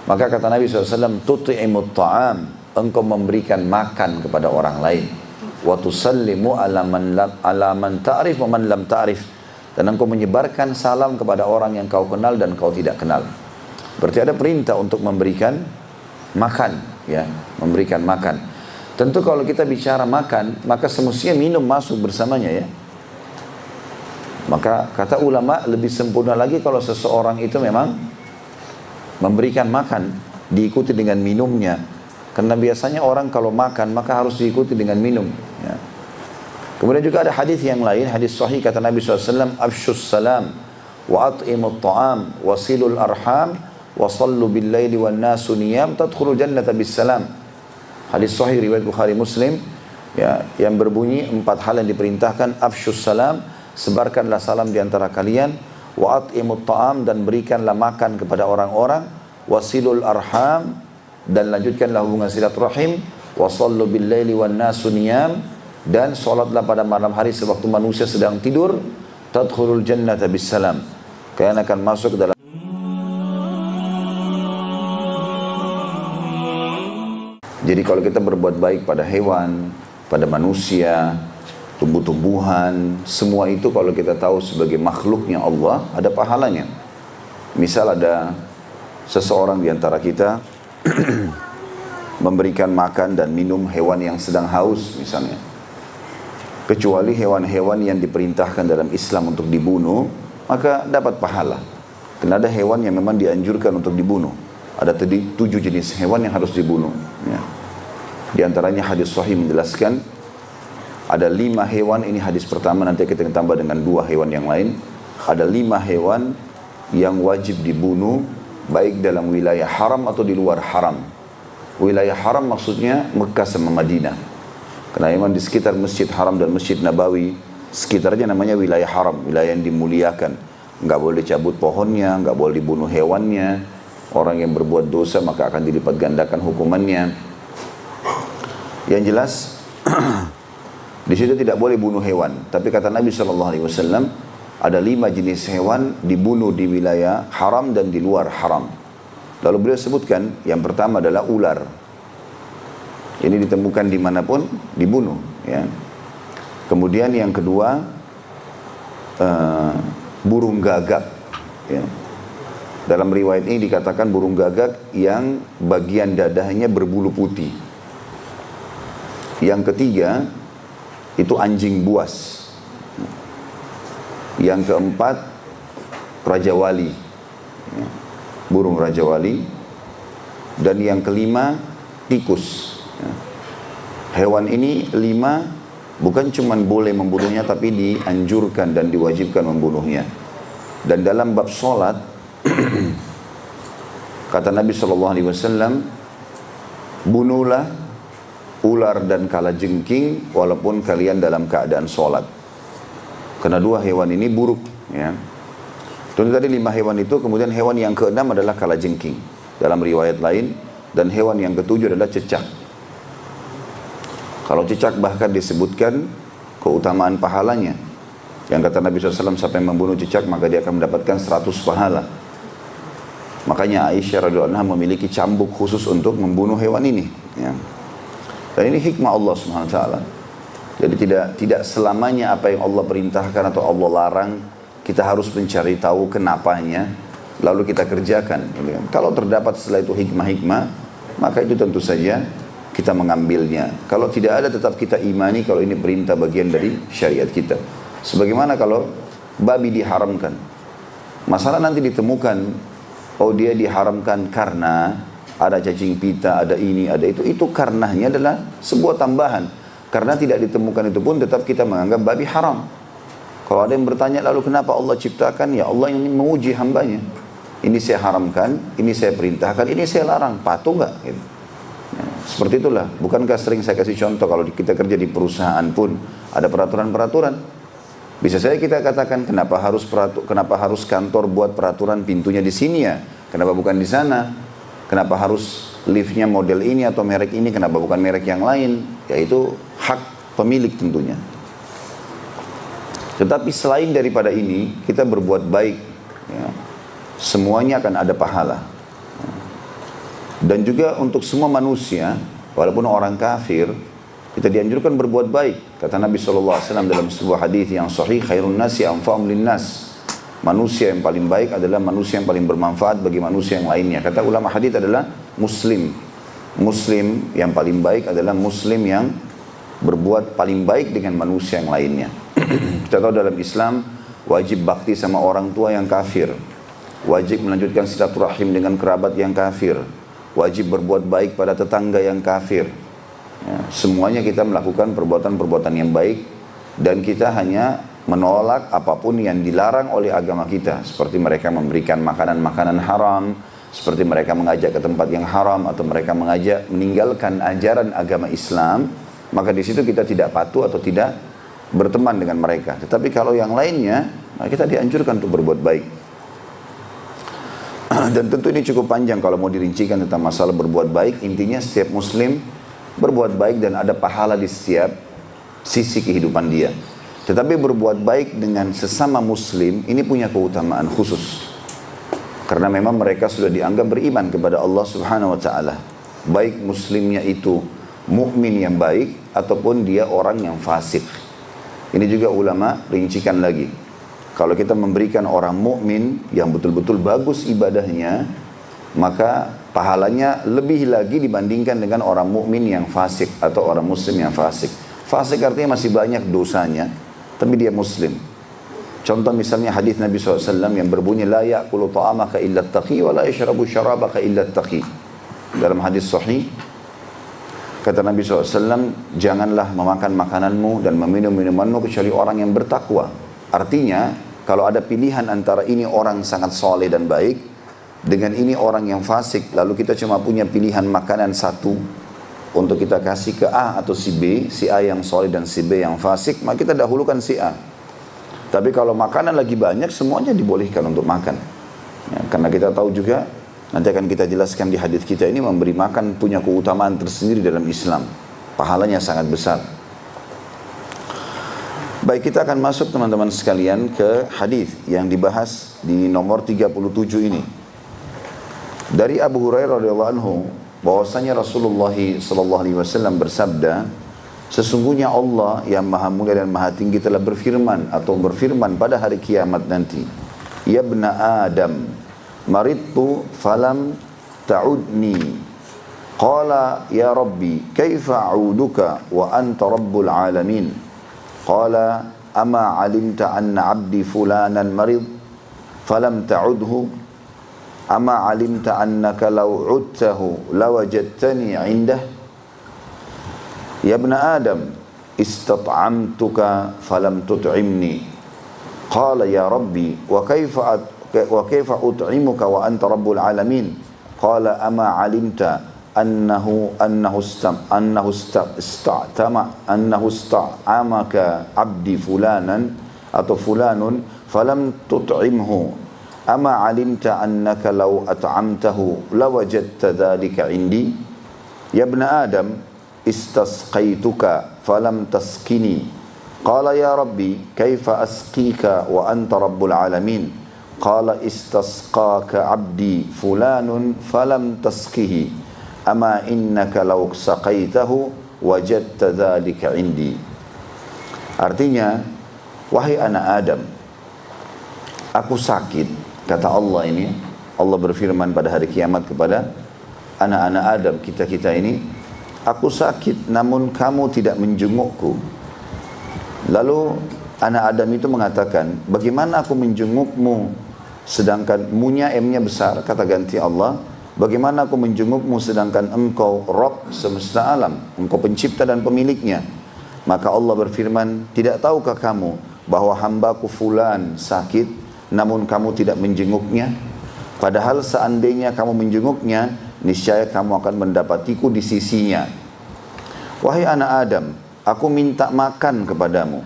Maka kata Nabi SAW, tuti'imut ta'am, engkau memberikan makan kepada orang lain. Wa tusallimu ala man ta'rif wa man lam ta'rif. Dan engkau menyebarkan salam kepada orang yang kau kenal dan kau tidak kenal. Berarti ada perintah untuk memberikan makan, ya, memberikan makan. Tentu kalau kita bicara makan, maka semestinya minum masuk bersamanya, ya. Maka kata ulama lebih sempurna lagi kalau seseorang itu memang memberikan makan diikuti dengan minumnya, karena biasanya orang kalau makan maka harus diikuti dengan minum, ya. Kemudian juga ada hadis yang lain, hadis sahih kata Nabi SAW, afshus salam wa at'imut ta'am wasilul arham wa sallu bil laili wan nasu niyam tadkhulul jannata bis salam. Hadis sahih riwayat Bukhari Muslim, ya, yang berbunyi 4 hal yang diperintahkan. Afshus salam, sebarkanlah salam di antara kalian. Wa at'imut ta'am, dan berikanlah makan kepada orang-orang. Wasilul arham, dan lanjutkanlah hubungan silaturahim. Wa sallu bil laili wan nasu niyam, dan salatlah pada malam hari sewaktu manusia sedang tidur. Tadkhulul jannata bis salam, kalian akan masuk ke dalam. Jadi kalau kita berbuat baik pada hewan, pada manusia, tumbuh-tumbuhan, semua itu kalau kita tahu sebagai makhluknya Allah, ada pahalanya. Misal ada seseorang di antara kita memberikan makan dan minum hewan yang sedang haus misalnya. Kecuali hewan-hewan yang diperintahkan dalam Islam untuk dibunuh, maka dapat pahala. Karena ada hewan yang memang dianjurkan untuk dibunuh. Ada tadi 7 jenis hewan yang harus dibunuh, ya. Di antaranya hadis sahih menjelaskan ada 5 hewan, ini hadis pertama, nanti kita tambah dengan 2 hewan yang lain. Ada 5 hewan yang wajib dibunuh, baik dalam wilayah haram atau di luar haram. Wilayah haram maksudnya Mekah sama Madinah. Karena memang di sekitar Masjid Haram dan Masjid Nabawi, sekitarnya namanya wilayah haram, wilayah yang dimuliakan. Nggak boleh cabut pohonnya, nggak boleh dibunuh hewannya. Orang yang berbuat dosa maka akan dilipat gandakan hukumannya. Yang jelas di situ tidak boleh bunuh hewan. Tapi kata Nabi SAW, ada 5 jenis hewan dibunuh di wilayah haram dan di luar haram. Lalu beliau sebutkan yang pertama adalah ular. Ini ditemukan dimanapun dibunuh, ya. Kemudian yang kedua burung gagak, ya. Dalam riwayat ini dikatakan burung gagak yang bagian dadanya berbulu putih. Yang ketiga itu anjing buas. Yang keempat rajawali, ya, burung rajawali. Dan yang kelima tikus, ya. Hewan ini 5 bukan cuma boleh membunuhnya, tapi dianjurkan dan diwajibkan membunuhnya. Dan dalam bab sholat kata Nabi SAW, bunuhlah ular dan kalajengking walaupun kalian dalam keadaan sholat. Karena 2 hewan ini buruk, ya. Dan tadi 5 hewan itu, kemudian hewan yang ke-6 adalah kalajengking dalam riwayat lain, dan hewan yang ke-7 adalah cecak. Kalau cecak bahkan disebutkan keutamaan pahalanya. Yang kata Nabi SAW, siapa yang membunuh cecak maka dia akan mendapatkan 100 pahala. Makanya Aisyah radhiyallahu anha memiliki cambuk khusus untuk membunuh hewan ini, ya. Dan ini hikmah Allah Subhanahu wa taala. Jadi tidak selamanya apa yang Allah perintahkan atau Allah larang kita harus mencari tahu kenapanya lalu kita kerjakan. Kalau terdapat setelah itu hikmah-hikmah, maka itu tentu saja kita mengambilnya. Kalau tidak ada, tetap kita imani kalau ini perintah bagian dari syariat kita. Sebagaimana kalau babi diharamkan, masalah nanti ditemukan, oh dia diharamkan karena ada cacing pita, ada ini, ada itu karenanya adalah sebuah tambahan. Karena tidak ditemukan itu pun tetap kita menganggap babi haram. Kalau ada yang bertanya lalu kenapa Allah ciptakan, ya Allah yang menguji hambanya. Ini saya haramkan, ini saya perintahkan, ini saya larang, patuh nggak? Gitu. Ya, seperti itulah. Bukankah sering saya kasih contoh kalau kita kerja di perusahaan pun ada peraturan-peraturan. Bisa saja kita katakan kenapa harus kantor buat peraturan pintunya di sini ya? Kenapa bukan di sana? Kenapa harus liftnya model ini atau merek ini? Kenapa bukan merek yang lain? Yaitu hak pemilik tentunya. Tetapi selain daripada ini, kita berbuat baik, ya, semuanya akan ada pahala. Dan juga untuk semua manusia, walaupun orang kafir, kita dianjurkan berbuat baik. Kata Nabi SAW dalam sebuah hadis yang sahih, khairun nasi anfa'um linnas. Manusia yang paling baik adalah manusia yang paling bermanfaat bagi manusia yang lainnya. Kata ulama hadis adalah muslim. Muslim yang paling baik adalah muslim yang berbuat paling baik dengan manusia yang lainnya. Kita tahu dalam Islam wajib bakti sama orang tua yang kafir. Wajib melanjutkan silaturahim dengan kerabat yang kafir. Wajib berbuat baik pada tetangga yang kafir. Ya, semuanya kita melakukan perbuatan-perbuatan yang baik. Dan kita hanya menolak apapun yang dilarang oleh agama kita. Seperti mereka memberikan makanan-makanan haram. Seperti mereka mengajak ke tempat yang haram. Atau mereka mengajak meninggalkan ajaran agama Islam. Maka di situ kita tidak patuh atau tidak berteman dengan mereka. Tetapi kalau yang lainnya, kita dianjurkan untuk berbuat baik. Dan tentu ini cukup panjang kalau mau dirincikan tentang masalah berbuat baik. Intinya setiap muslim berbuat baik dan ada pahala di setiap sisi kehidupan dia. Tetapi berbuat baik dengan sesama muslim ini punya keutamaan khusus. Karena memang mereka sudah dianggap beriman kepada Allah Subhanahu wa taala. Baik muslimnya itu mukmin yang baik ataupun dia orang yang fasik. Ini juga ulama rincikan lagi. Kalau kita memberikan orang mukmin yang betul-betul bagus ibadahnya, maka pahalanya lebih lagi dibandingkan dengan orang mukmin yang fasik atau orang muslim yang fasik. Fasik artinya masih banyak dosanya, tapi dia muslim. Contoh misalnya hadis Nabi SAW yang berbunyi, la ya'kulu ta'amaka illa taqi wa la yashrabu syarabaka illa taqi. Dalam hadis sahih, kata Nabi SAW, janganlah memakan makananmu dan meminum minumanmu kecuali orang yang bertakwa. Artinya, kalau ada pilihan antara ini orang sangat soleh dan baik, dengan ini orang yang fasik, lalu kita cuma punya pilihan makanan satu, untuk kita kasih ke A atau si B, si A yang soleh dan si B yang fasik, maka kita dahulukan si A. Tapi kalau makanan lagi banyak, semuanya dibolehkan untuk makan. Ya, karena kita tahu juga, nanti akan kita jelaskan di hadis kita ini, memberi makan punya keutamaan tersendiri dalam Islam. Pahalanya sangat besar. Baik, kita akan masuk teman-teman sekalian ke hadis yang dibahas di nomor 37 ini. Dari Abu Hurairah radhiyallahu anhu, bahwasanya Rasulullah sallallahu alaihi wasallam bersabda, sesungguhnya Allah yang Maha Mulia dan Maha Tinggi telah berfirman atau berfirman pada hari kiamat nanti, ya ibna Adam, maridtu falam ta'udni. Qala ya Rabbi, kaifa a'uduka wa anta rabbul alamin. Qala ama alimta anna abdi fulanan marid falam ta'udhu ama alimta annaka law udtahu lawajadtani indah. Ya ibna Adam, istat'amtuka falam tut'imni. Qala ya Rabbi wa kaifa ut'imuka wa anta rabbul alamin. Qala ama alimta annahu ista'amaka abdi fulanan atau fulanun falam tut'imhu ama alimta annaka law at'amtahu lawajadta dhalika indi. Ya ibna Adam, istasqaituka falam taskini. Qala ya Rabbi, kaifa asqika wa anta rabbul alamin. Qala istasqaka abdi fulanun falam taskihi ama innaka law saqaitahu wajadta dzalika indi. Artinya, wahai anak Adam, aku sakit, kata Allah ini. Allah berfirman pada hari kiamat kepada anak-anak Adam, kita-kita ini, aku sakit namun kamu tidak menjengukku. Lalu anak Adam itu mengatakan, bagaimana aku menjengukmu sedangkan munya M-nya besar, kata ganti Allah. Bagaimana aku menjengukmu sedangkan engkau Rabb semesta alam, engkau pencipta dan pemiliknya. Maka Allah berfirman, tidak tahukah kamu bahwa hambaku fulan sakit, namun kamu tidak menjenguknya? Padahal seandainya kamu menjenguknya, niscaya kamu akan mendapatiku di sisinya. Wahai anak Adam, aku minta makan kepadamu,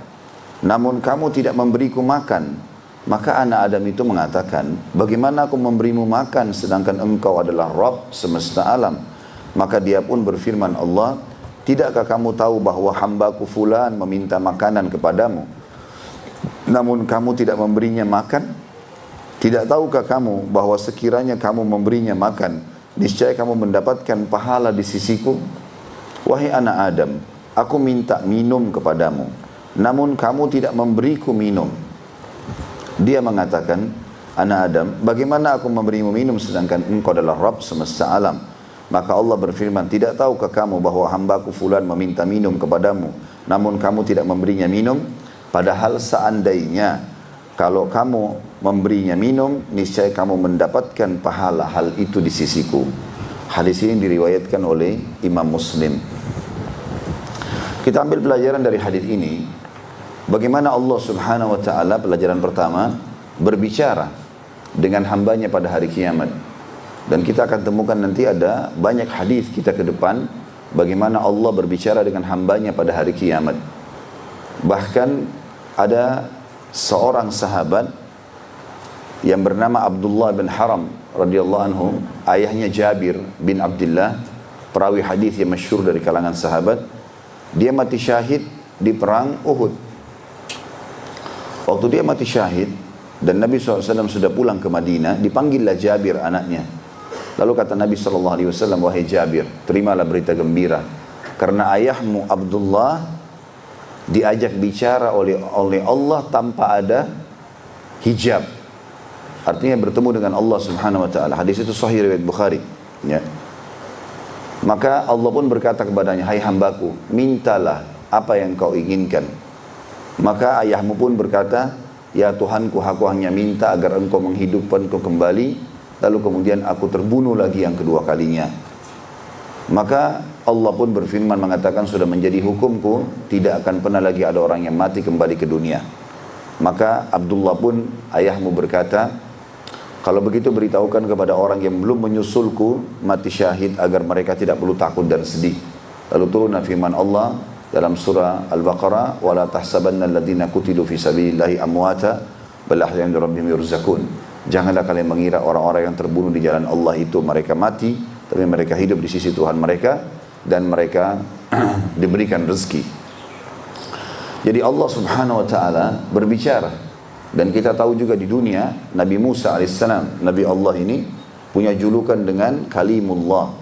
namun kamu tidak memberiku makan. Maka anak Adam itu mengatakan, bagaimana aku memberimu makan sedangkan engkau adalah Rabb semesta alam? Maka dia pun berfirman Allah, tidakkah kamu tahu bahwa hambaku fulan meminta makanan kepadamu, namun kamu tidak memberinya makan? Tidak tahukah kamu bahwa sekiranya kamu memberinya makan, niscaya kamu mendapatkan pahala di sisiku. Wahai anak Adam, aku minta minum kepadamu, namun kamu tidak memberiku minum. Dia mengatakan, anak Adam, bagaimana aku memberimu minum sedangkan engkau adalah Rabb semesta alam? Maka Allah berfirman, tidak tahukah kamu bahwa hambaku fulan meminta minum kepadamu, namun kamu tidak memberinya minum? Padahal seandainya kalau kamu memberinya minum, niscaya kamu mendapatkan pahala hal itu di sisiku. Hadis ini diriwayatkan oleh Imam Muslim. Kita ambil pelajaran dari hadis ini, bagaimana Allah Subhanahu wa taala, pelajaran pertama, berbicara dengan hambanya pada hari kiamat. Dan kita akan temukan nanti ada banyak hadis kita ke depan bagaimana Allah berbicara dengan hambanya pada hari kiamat. Bahkan ada seorang sahabat yang bernama Abdullah bin Haram radhiyallahu anhu, ayahnya Jabir bin Abdullah, perawi hadis yang masyhur dari kalangan sahabat. Dia mati syahid di perang Uhud. Waktu dia mati syahid dan Nabi SAW sudah pulang ke Madinah, dipanggillah Jabir anaknya. Lalu kata Nabi SAW, wahai Jabir, terimalah berita gembira, karena ayahmu Abdullah diajak bicara oleh Allah tanpa ada hijab. Artinya bertemu dengan Allah Subhanahu wa taala. Hadis itu sahih riwayat Bukhari, ya. Maka Allah pun berkata kepadanya, hai hambaku, mintalah apa yang kau inginkan. Maka ayahmu pun berkata, ya Tuhanku, aku hanya minta agar engkau menghidupkanku kembali, lalu kemudian aku terbunuh lagi yang kedua kalinya. Maka Allah pun berfirman mengatakan, sudah menjadi hukumku, tidak akan pernah lagi ada orang yang mati kembali ke dunia. Maka Abdullah pun, ayahmu berkata, kalau begitu beritahukan kepada orang yang belum menyusulku mati syahid agar mereka tidak perlu takut dan sedih. Lalu turun firman Allah dalam surah Al-Baqarah, wala tahsabanna alladziina qutilu fi sabilillahi amwata bal ahya'un rabbihim yurzaqun. Janganlah kalian mengira orang-orang yang terbunuh di jalan Allah itu mereka mati, tapi mereka hidup di sisi Tuhan mereka dan mereka diberikan rezeki. Jadi Allah Subhanahu wa taala berbicara. Dan kita tahu juga di dunia, Nabi Musa alaihissalam, Nabi Allah ini punya julukan dengan Kalimullah,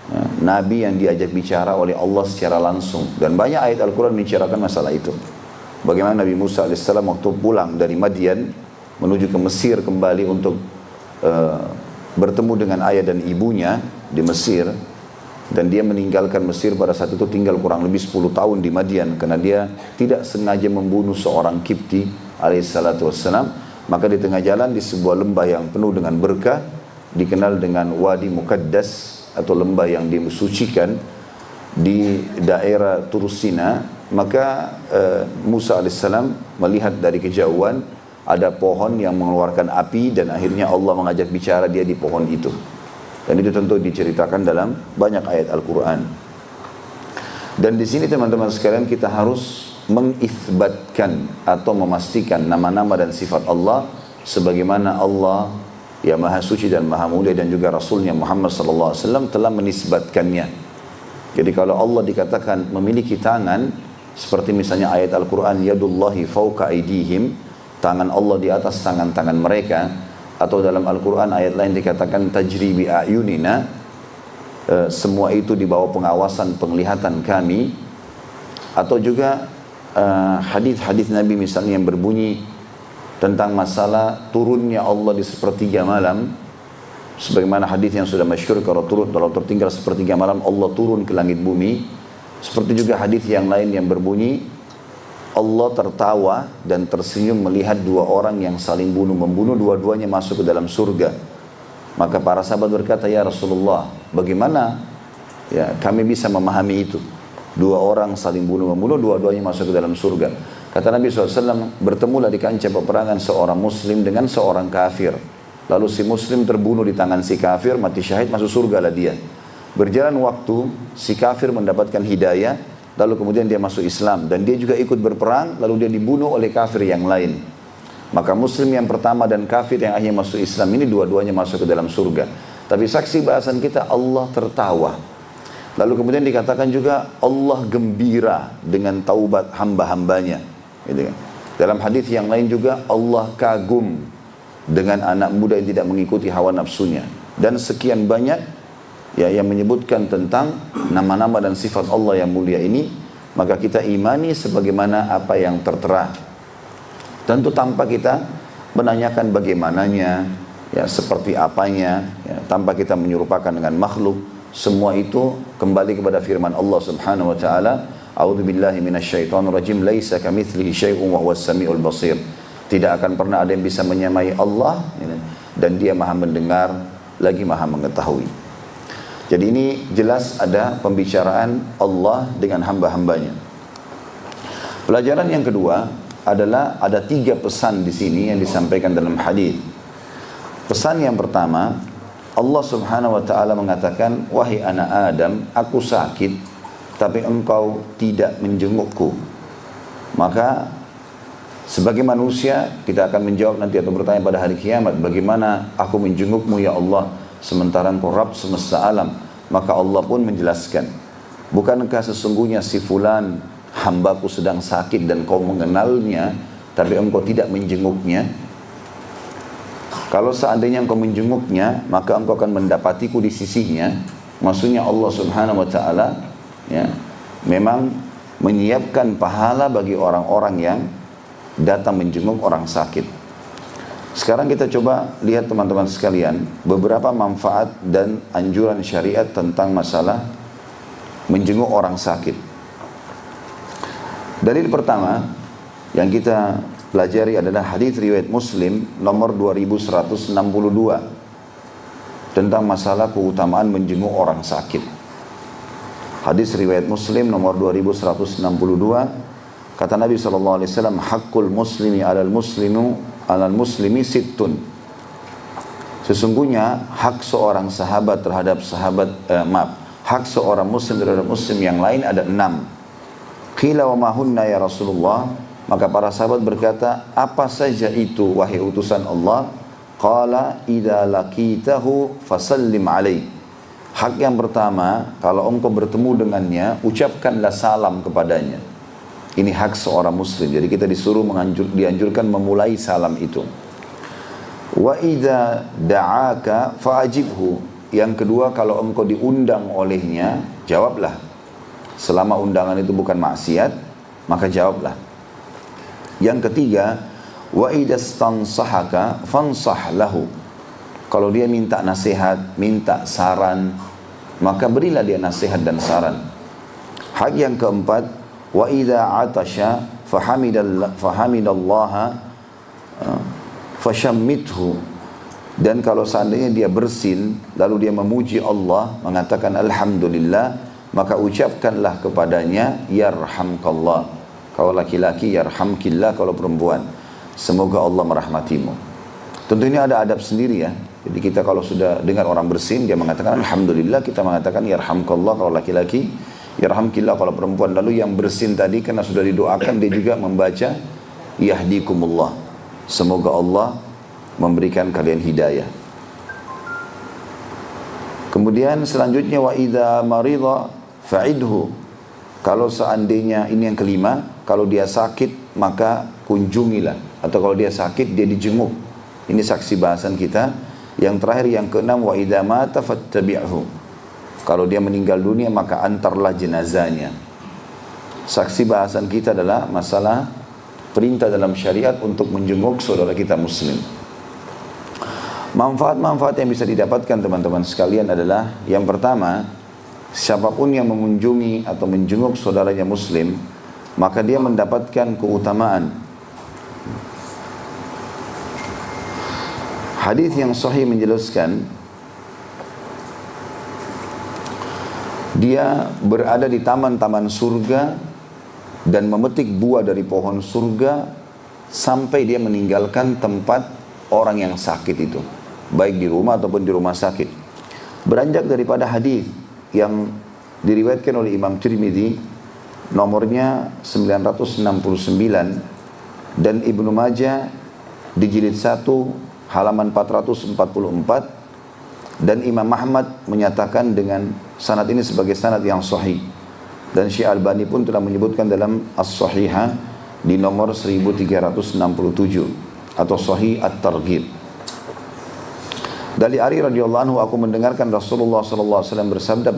ya, Nabi yang diajak bicara oleh Allah secara langsung. Dan banyak ayat Al-Quran membicarakan masalah itu. Bagaimana Nabi Musa alaihissalam waktu pulang dari Madian menuju ke Mesir kembali untuk bertemu dengan ayah dan ibunya di Mesir. Dan dia meninggalkan Mesir pada saat itu tinggal kurang lebih 10 tahun di Madian. Karena dia tidak sengaja membunuh seorang Kipti alaihissalatu wassalam. Maka di tengah jalan di sebuah lembah yang penuh dengan berkah, dikenal dengan Wadi Muqaddas atau lembah yang disucikan di daerah Turusina. Maka Musa alaihissalam melihat dari kejauhan ada pohon yang mengeluarkan api, dan akhirnya Allah mengajak bicara dia di pohon itu. Dan itu tentu diceritakan dalam banyak ayat Al-Quran. Dan di sini teman-teman sekalian, kita harus mengisbatkan atau memastikan nama-nama dan sifat Allah sebagaimana Allah yang Maha Suci dan Maha Mulia dan juga Rasulnya Muhammad SAW telah menisbatkannya. Jadi kalau Allah dikatakan memiliki tangan, seperti misalnya ayat Al-Quran, yadullahi fawqa aydihim, tangan Allah di atas tangan-tangan mereka. Atau dalam Al-Quran ayat lain dikatakan tajri bi a'yunina, semua itu di bawah pengawasan penglihatan kami. Atau juga hadis-hadis Nabi misalnya yang berbunyi tentang masalah turunnya Allah di sepertiga malam, sebagaimana hadis yang sudah masyhur, kalau tertinggal sepertiga malam Allah turun ke langit bumi. Seperti juga hadis yang lain yang berbunyi Allah tertawa dan tersenyum melihat dua orang yang saling membunuh, dua-duanya masuk ke dalam surga. Maka para sahabat berkata, ya Rasulullah, bagaimana ya kami bisa memahami itu? Dua orang saling membunuh, dua-duanya masuk ke dalam surga. Kata Nabi SAW, bertemulah di kancah peperangan seorang muslim dengan seorang kafir. Lalu si muslim terbunuh di tangan si kafir, mati syahid, masuk surga lah dia. Berjalan waktu, si kafir mendapatkan hidayah, lalu kemudian dia masuk Islam, dan dia juga ikut berperang, lalu dia dibunuh oleh kafir yang lain. Maka muslim yang pertama dan kafir yang akhirnya masuk Islam ini dua-duanya masuk ke dalam surga. Tapi saksi bahasan kita, Allah tertawa. Lalu kemudian dikatakan juga Allah gembira dengan taubat hamba-hambanya, gitu kan. Dalam hadis yang lain juga Allah kagum dengan anak muda yang tidak mengikuti hawa nafsunya. dan sekian banyak ya yang menyebutkan tentang nama-nama dan sifat Allah yang mulia ini, maka kita imani sebagaimana apa yang tertera. Tentu tanpa kita menanyakan bagaimananya, ya seperti apanya, ya, tanpa kita menyerupakan dengan makhluk. Semua itu kembali kepada firman Allah Subhanahu wa taala, "A'udzubillahi minasyaitonirrajim, laisa kamitslihi syai'un wa huwas samiul basir." Tidak akan pernah ada yang bisa menyamai Allah, dan Dia Maha mendengar lagi Maha mengetahui. Jadi ini jelas ada pembicaraan Allah dengan hamba-hambanya. Pelajaran yang kedua adalah ada 3 pesan di sini yang disampaikan dalam hadis. Pesan yang pertama, Allah Subhanahu wa taala mengatakan, "Wahai anak Adam, aku sakit tapi engkau tidak menjengukku." Maka sebagai manusia kita akan menjawab nanti atau bertanya pada hari kiamat, bagaimana aku menjengukmu ya Allah sementara engkau Rabb semesta alam? Maka Allah pun menjelaskan, bukankah sesungguhnya si fulan hambaku sedang sakit dan kau mengenalnya tapi engkau tidak menjenguknya? Kalau seandainya engkau menjenguknya, maka engkau akan mendapatiku di sisinya. Maksudnya Allah Subhanahu wa taala ya, memang menyiapkan pahala bagi orang-orang yang datang menjenguk orang sakit. Sekarang kita coba lihat teman-teman sekalian beberapa manfaat dan anjuran syariat tentang masalah menjenguk orang sakit. Dalil pertama yang kita pelajari adalah hadis riwayat Muslim nomor 2162 tentang masalah keutamaan menjenguk orang sakit. Hadis riwayat Muslim nomor 2162, kata Nabi SAW, "Haqqul muslimi alal muslimi sittun." Sesungguhnya hak seorang sahabat terhadap hak seorang muslim terhadap muslim yang lain ada 6. Qila wa ma hunna ya Rasulullah? Maka para sahabat berkata, apa saja itu wahai utusan Allah? Qala idza laqitahu fasallim alaihi. Hak yang pertama, kalau engkau bertemu dengannya, ucapkanlah salam kepadanya. Ini hak seorang muslim. Jadi kita disuruh dianjurkan memulai salam itu. Wa idza da'aka fa'ajibhu. Yang kedua, kalau engkau diundang olehnya, jawablah. Selama undangan itu bukan maksiat, maka jawablah. Yang ketiga, wa idastansahaka fansah lahu. Kalau dia minta nasihat, minta saran, maka berilah dia nasihat dan saran. Hak yang keempat, wa idza atasha fahamidallaha fashammithu. Dan kalau seandainya dia bersin, lalu dia memuji Allah, mengatakan alhamdulillah, maka ucapkanlah kepadanya yarhamkallah. Kalau laki-laki yarhamkillah, kalau perempuan semoga Allah merahmatimu. Tentu ini ada adab sendiri ya. Jadi kita kalau sudah dengar orang bersin, dia mengatakan alhamdulillah, kita mengatakan yarhamkallah kalau laki-laki, yarhamkillah kalau perempuan. Lalu yang bersin tadi karena sudah didoakan, dia juga membaca yahdikumullah, semoga Allah memberikan kalian hidayah. Kemudian selanjutnya wa idza marida fa'idhu. Kalau seandainya, ini yang kelima, kalau dia sakit maka kunjungilah, atau kalau dia sakit dia dijenguk. Ini saksi bahasan kita. Yang terakhir yang keenam, wa idza mata fattabi'hu. Kalau dia meninggal dunia maka antarlah jenazahnya. Saksi bahasan kita adalah masalah perintah dalam syariat untuk menjenguk saudara kita muslim. Manfaat-manfaat yang bisa didapatkan teman-teman sekalian adalah, yang pertama, siapapun yang mengunjungi atau menjenguk saudaranya muslim, maka dia mendapatkan keutamaan. Hadis yang sahih menjelaskan, dia berada di taman-taman surga dan memetik buah dari pohon surga sampai dia meninggalkan tempat orang yang sakit itu, baik di rumah ataupun di rumah sakit. Beranjak daripada hadis yang diriwayatkan oleh Imam Tirmidzi nomornya 969 dan Ibnu Majah di jilid 1 halaman 444, dan Imam Ahmad menyatakan dengan sanad ini sebagai sanad yang sahih, dan Syekh Albani pun telah menyebutkan dalam As-Sahihah di nomor 1367 atau Sahih At-Targhib. Dari Ali radhiyallahu anhu, aku mendengarkan Rasulullah sallallahu alaihi wasallam bersabda,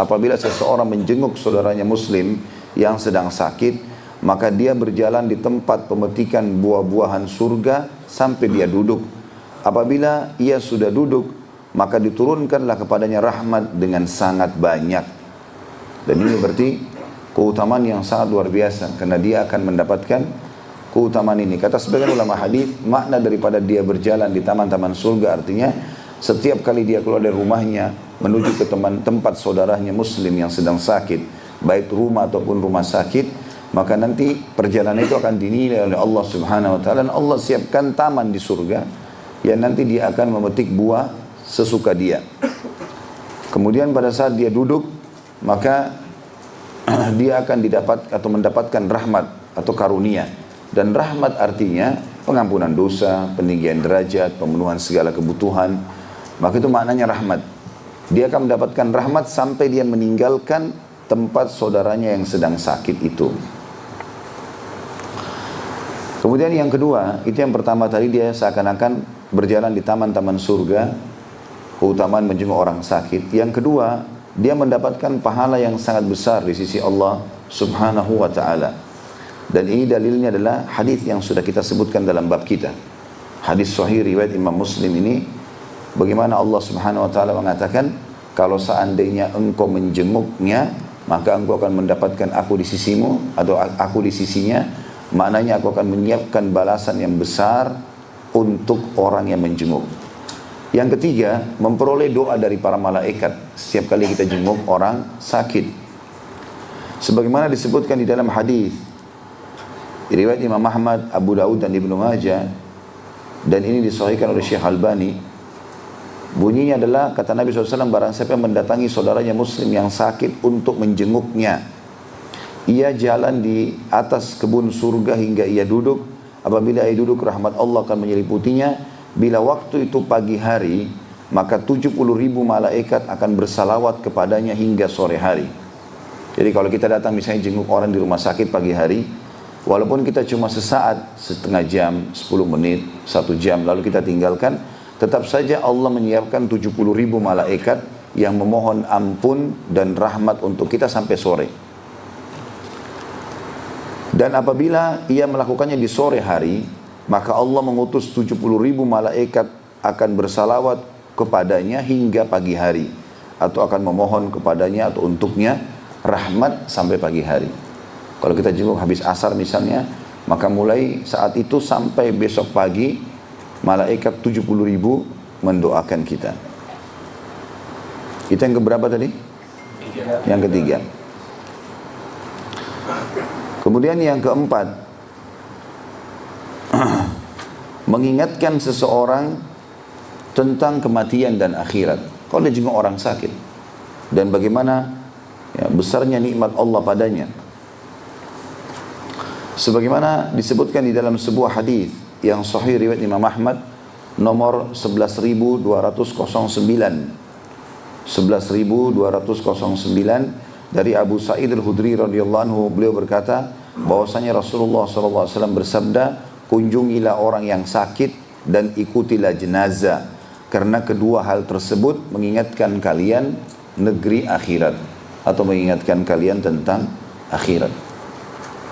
apabila seseorang menjenguk saudaranya muslim yang sedang sakit, maka dia berjalan di tempat pemetikan buah-buahan surga sampai dia duduk. Apabila ia sudah duduk, maka diturunkanlah kepadanya rahmat dengan sangat banyak. Dan ini berarti keutamaan yang sangat luar biasa, karena dia akan mendapatkan keutamaan ini. Kata sebagian ulama hadis, makna daripada dia berjalan di taman-taman surga artinya setiap kali dia keluar dari rumahnya menuju ke tempat saudaranya muslim yang sedang sakit, baik rumah ataupun rumah sakit, maka nanti perjalanan itu akan dinilai oleh Allah Subhanahu wa taala, dan Allah siapkan taman di surga yang nanti dia akan memetik buah sesuka dia. Kemudian pada saat dia duduk, maka dia akan mendapatkan rahmat atau karunia. Dan rahmat artinya pengampunan dosa, peninggian derajat, pemenuhan segala kebutuhan. Maka itu maknanya rahmat. Dia akan mendapatkan rahmat sampai dia meninggalkan tempat saudaranya yang sedang sakit itu. Kemudian yang kedua, itu yang pertama tadi, dia seakan-akan berjalan di taman-taman surga, keutamaan menjenguk orang sakit. Yang kedua, dia mendapatkan pahala yang sangat besar di sisi Allah Subhanahu wa ta'ala. Dan ini dalilnya adalah hadis yang sudah kita sebutkan dalam bab kita. Hadis sahih riwayat Imam Muslim ini, bagaimana Allah Subhanahu wa ta'ala mengatakan, kalau seandainya engkau menjenguknya, maka engkau akan mendapatkan aku di sisimu, atau aku di sisinya. Maknanya aku akan menyiapkan balasan yang besar untuk orang yang menjenguk. Yang ketiga, memperoleh doa dari para malaikat setiap kali kita jenguk orang sakit. Sebagaimana disebutkan di dalam hadis riwayat Imam Ahmad, Abu Daud dan Ibnu Majah, dan ini disahihkan oleh Syekh Albani. Bunyinya adalah, kata Nabi SAW, barang siapa yang mendatangi saudaranya muslim yang sakit untuk menjenguknya, ia jalan di atas kebun surga hingga ia duduk. Apabila ia duduk, rahmat Allah akan menyeliputinya. Bila waktu itu pagi hari, maka 70.000 malaikat akan bersalawat kepadanya hingga sore hari. Jadi kalau kita datang misalnya jenguk orang di rumah sakit pagi hari, walaupun kita cuma sesaat, setengah jam, 10 menit, 1 jam, lalu kita tinggalkan, tetap saja Allah menyiapkan 70.000 malaikat yang memohon ampun dan rahmat untuk kita sampai sore. Dan apabila ia melakukannya di sore hari, maka Allah mengutus 70.000 malaikat akan bersalawat kepadanya hingga pagi hari, atau akan memohon kepadanya atau untuknya rahmat sampai pagi hari. Kalau kita jenguk habis asar misalnya, maka mulai saat itu sampai besok pagi, malaikat 70.000 mendoakan kita. Itu yang keberapa tadi? Yang ketiga. Kemudian yang keempat, mengingatkan seseorang tentang kematian dan akhirat. Kalau dia jenguk orang sakit, dan bagaimana besarnya nikmat Allah padanya. Sebagaimana disebutkan di dalam sebuah hadis yang sahih riwayat Imam Ahmad nomor 11.209 dari Abu Sa'id al-Khudri radhiyallahu anhu, beliau berkata bahwasanya Rasulullah SAW bersabda, kunjungilah orang yang sakit dan ikutilah jenazah, karena kedua hal tersebut mengingatkan kalian negeri akhirat, atau mengingatkan kalian tentang akhirat.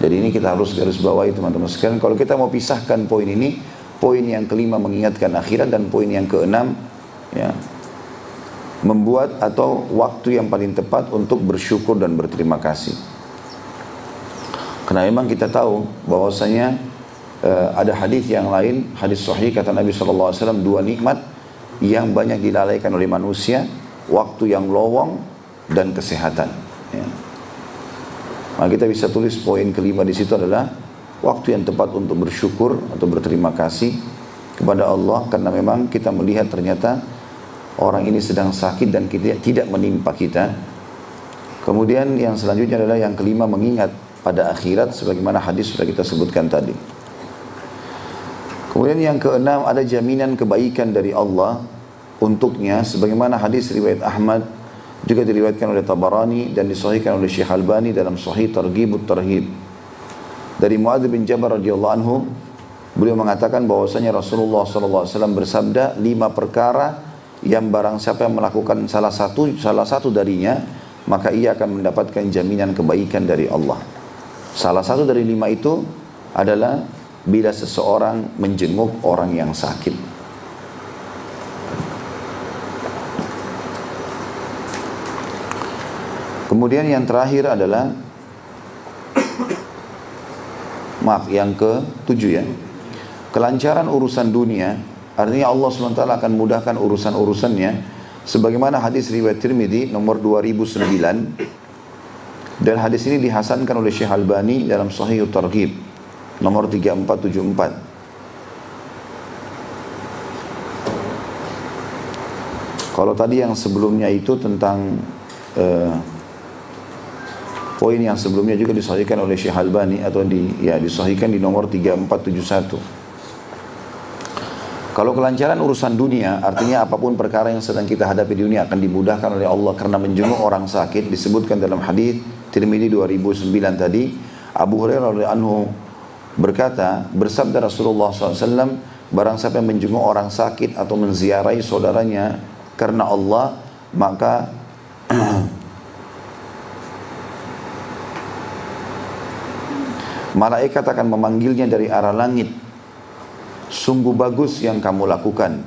Jadi ini kita harus garis bawahi teman-teman sekalian. Kalau kita mau pisahkan poin ini, poin yang kelima mengingatkan akhirat, dan poin yang keenam ya, membuat atau waktu yang paling tepat untuk bersyukur dan berterima kasih. Karena memang kita tahu bahwasanya ada hadis yang lain, hadis sahih kata Nabi SAW, dua nikmat yang banyak dilalaikan oleh manusia, waktu yang lowong dan kesehatan. Ya. Maka kita bisa tulis poin kelima di situ adalah waktu yang tepat untuk bersyukur atau berterima kasih kepada Allah, karena memang kita melihat ternyata orang ini sedang sakit dan tidak menimpa kita. Kemudian yang selanjutnya adalah yang kelima, mengingat pada akhirat sebagaimana hadis sudah kita sebutkan tadi. Kemudian yang keenam, ada jaminan kebaikan dari Allah untuknya, sebagaimana hadis riwayat Ahmad, juga diriwayatkan oleh Tabarani dan disahihkan oleh Syekh Albani dalam Sahih Targhib Tarhib, dari Muadz bin Jabal radhiyallahu anhu, Beliau mengatakan bahwasanya Rasulullah SAW bersabda, 5 perkara yang barang siapa yang melakukan salah satu darinya, maka ia akan mendapatkan jaminan kebaikan dari Allah. Salah satu dari 5 itu adalah bila seseorang menjenguk orang yang sakit. Kemudian yang terakhir adalah, yang ke-7 ya, kelancaran urusan dunia. Artinya Allah SWT akan mudahkan urusan-urusannya, sebagaimana hadis riwayat Tirmidzi nomor 2009, dan hadis ini dihasankan oleh Syekh Albani dalam Sahih Targhib nomor 3474. Kalau tadi yang sebelumnya itu tentang poin yang sebelumnya juga disahihkan oleh Syekh Albani, atau disahihkan di nomor 3471. Kalau kelancaran urusan dunia, artinya apapun perkara yang sedang kita hadapi di dunia akan dimudahkan oleh Allah karena menjenguk orang sakit. Disebutkan dalam hadis Tirmidzi 2009 tadi, Abu Hurairah radhiyallahu anhu berkata, bersabda Rasulullah SAW, barang siapa yang menjenguk orang sakit atau menziarahi saudaranya karena Allah, maka malaikat akan memanggilnya dari arah langit. Sungguh bagus yang kamu lakukan,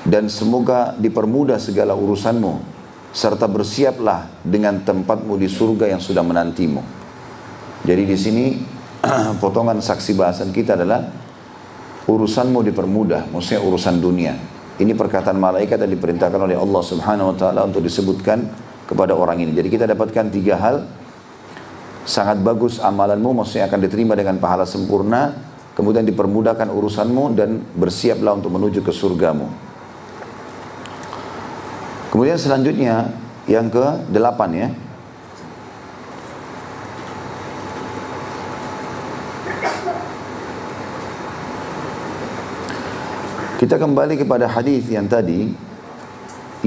dan semoga dipermudah segala urusanmu, serta bersiaplah dengan tempatmu di surga yang sudah menantimu. Jadi di sini potongan saksi bahasan kita adalah urusanmu dipermudah, maksudnya urusan dunia. Ini perkataan malaikat yang diperintahkan oleh Allah Subhanahu wa taala untuk disebutkan kepada orang ini. Jadi kita dapatkan 3 hal. Sangat bagus amalanmu, maksudnya akan diterima dengan pahala sempurna. Kemudian dipermudahkan urusanmu, dan bersiaplah untuk menuju ke surgamu. Kemudian selanjutnya yang ke-8 ya. Kita kembali kepada hadis yang tadi,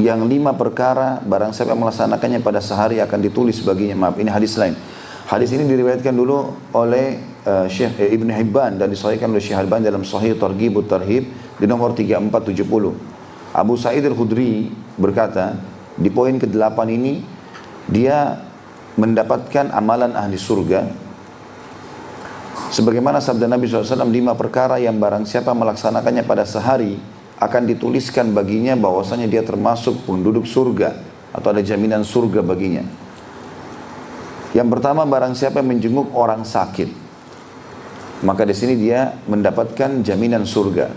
yang 5 perkara barang siapa melaksanakannya pada sehari akan ditulis baginya. Maaf, ini hadis lain. Hadis ini diriwayatkan dulu oleh Syekh Ibn Hibban dan disahihkan oleh Syekh Albani dalam Sahih Targhib Tarhib di nomor 3470. Abu Sa'id Al-Khudri berkata, di poin ke-8 ini dia mendapatkan amalan ahli surga. Sebagaimana sabda Nabi SAW, 5 perkara yang barang siapa melaksanakannya pada sehari akan dituliskan baginya bahwasanya dia termasuk penduduk surga, atau ada jaminan surga baginya. Yang pertama, barang siapa yang menjenguk orang sakit, maka di sini dia mendapatkan jaminan surga.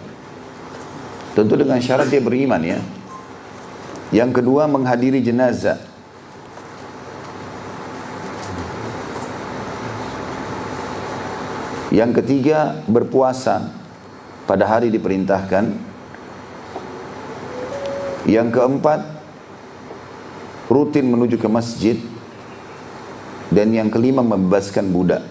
Tentu dengan syarat dia beriman ya. Yang kedua, menghadiri jenazah. Yang ketiga, berpuasa pada hari diperintahkan. Yang keempat, rutin menuju ke masjid. Dan yang kelima, membebaskan budak.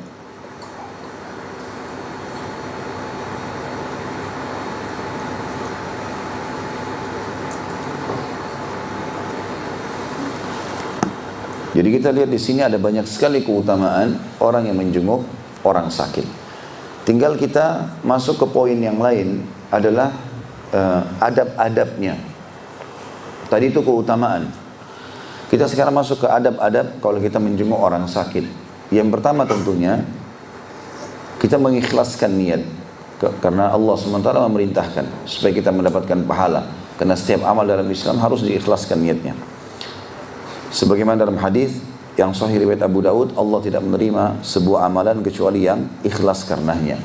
Jadi kita lihat di sini ada banyak sekali keutamaan orang yang menjenguk orang sakit. Tinggal kita masuk ke poin yang lain, adalah adab-adabnya. Tadi itu keutamaan. Kita sekarang masuk ke adab-adab kalau kita menjenguk orang sakit. Yang pertama tentunya, kita mengikhlaskan niat. Karena Allah SWT memerintahkan supaya kita mendapatkan pahala. Karena setiap amal dalam Islam harus diikhlaskan niatnya. Sebagaimana dalam hadis yang sahih riwayat Abu Daud, Allah tidak menerima sebuah amalan kecuali yang ikhlas karenanya.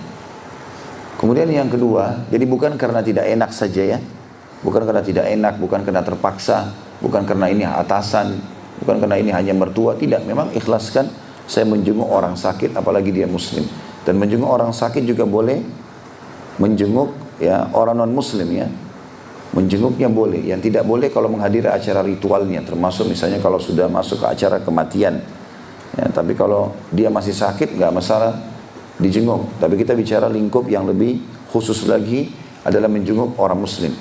Kemudian yang kedua, jadi bukan karena tidak enak saja ya. Bukan karena tidak enak, bukan karena terpaksa, bukan karena ini atasan, bukan karena ini hanya mertua, tidak. Memang ikhlaskan, saya menjenguk orang sakit, apalagi dia muslim. Dan menjenguk orang sakit juga boleh menjenguk ya orang non muslim ya. Menjenguknya boleh. Yang tidak boleh kalau menghadiri acara ritualnya, termasuk misalnya kalau sudah masuk ke acara kematian ya. Tapi kalau dia masih sakit nggak masalah dijenguk. Tapi kita bicara lingkup yang lebih khusus lagi adalah menjenguk orang muslim.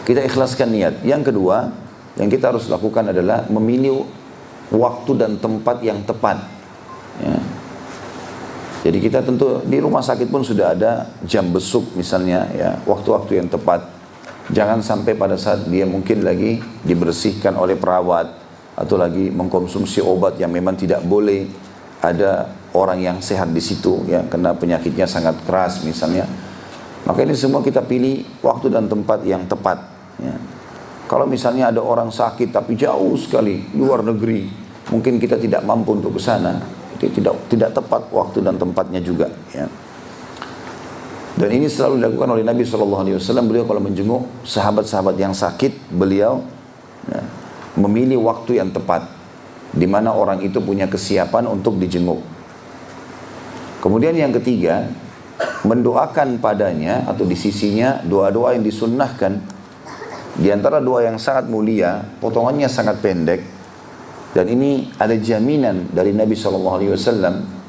Kita ikhlaskan niat. Yang kedua yang kita harus lakukan adalah memilih waktu dan tempat yang tepat ya. Jadi kita tentu di rumah sakit pun sudah ada jam besuk misalnya ya, waktu-waktu yang tepat. Jangan sampai pada saat dia mungkin lagi dibersihkan oleh perawat atau lagi mengkonsumsi obat yang memang tidak boleh, ada orang yang sehat di situ ya, karena penyakitnya sangat keras misalnya. Maka ini semua kita pilih waktu dan tempat yang tepat ya. Kalau misalnya ada orang sakit tapi jauh sekali luar negeri, mungkin kita tidak mampu untuk ke sana, itu tidak tepat waktu dan tempatnya juga ya. Dan ini selalu dilakukan oleh Nabi SAW. Beliau kalau menjenguk sahabat-sahabat yang sakit, beliau ya, memilih waktu yang tepat di mana orang itu punya kesiapan untuk dijenguk. Kemudian yang ketiga, mendoakan padanya atau di sisinya doa-doa yang disunnahkan. Di antara doa yang sangat mulia, potongannya sangat pendek, dan ini ada jaminan dari Nabi SAW.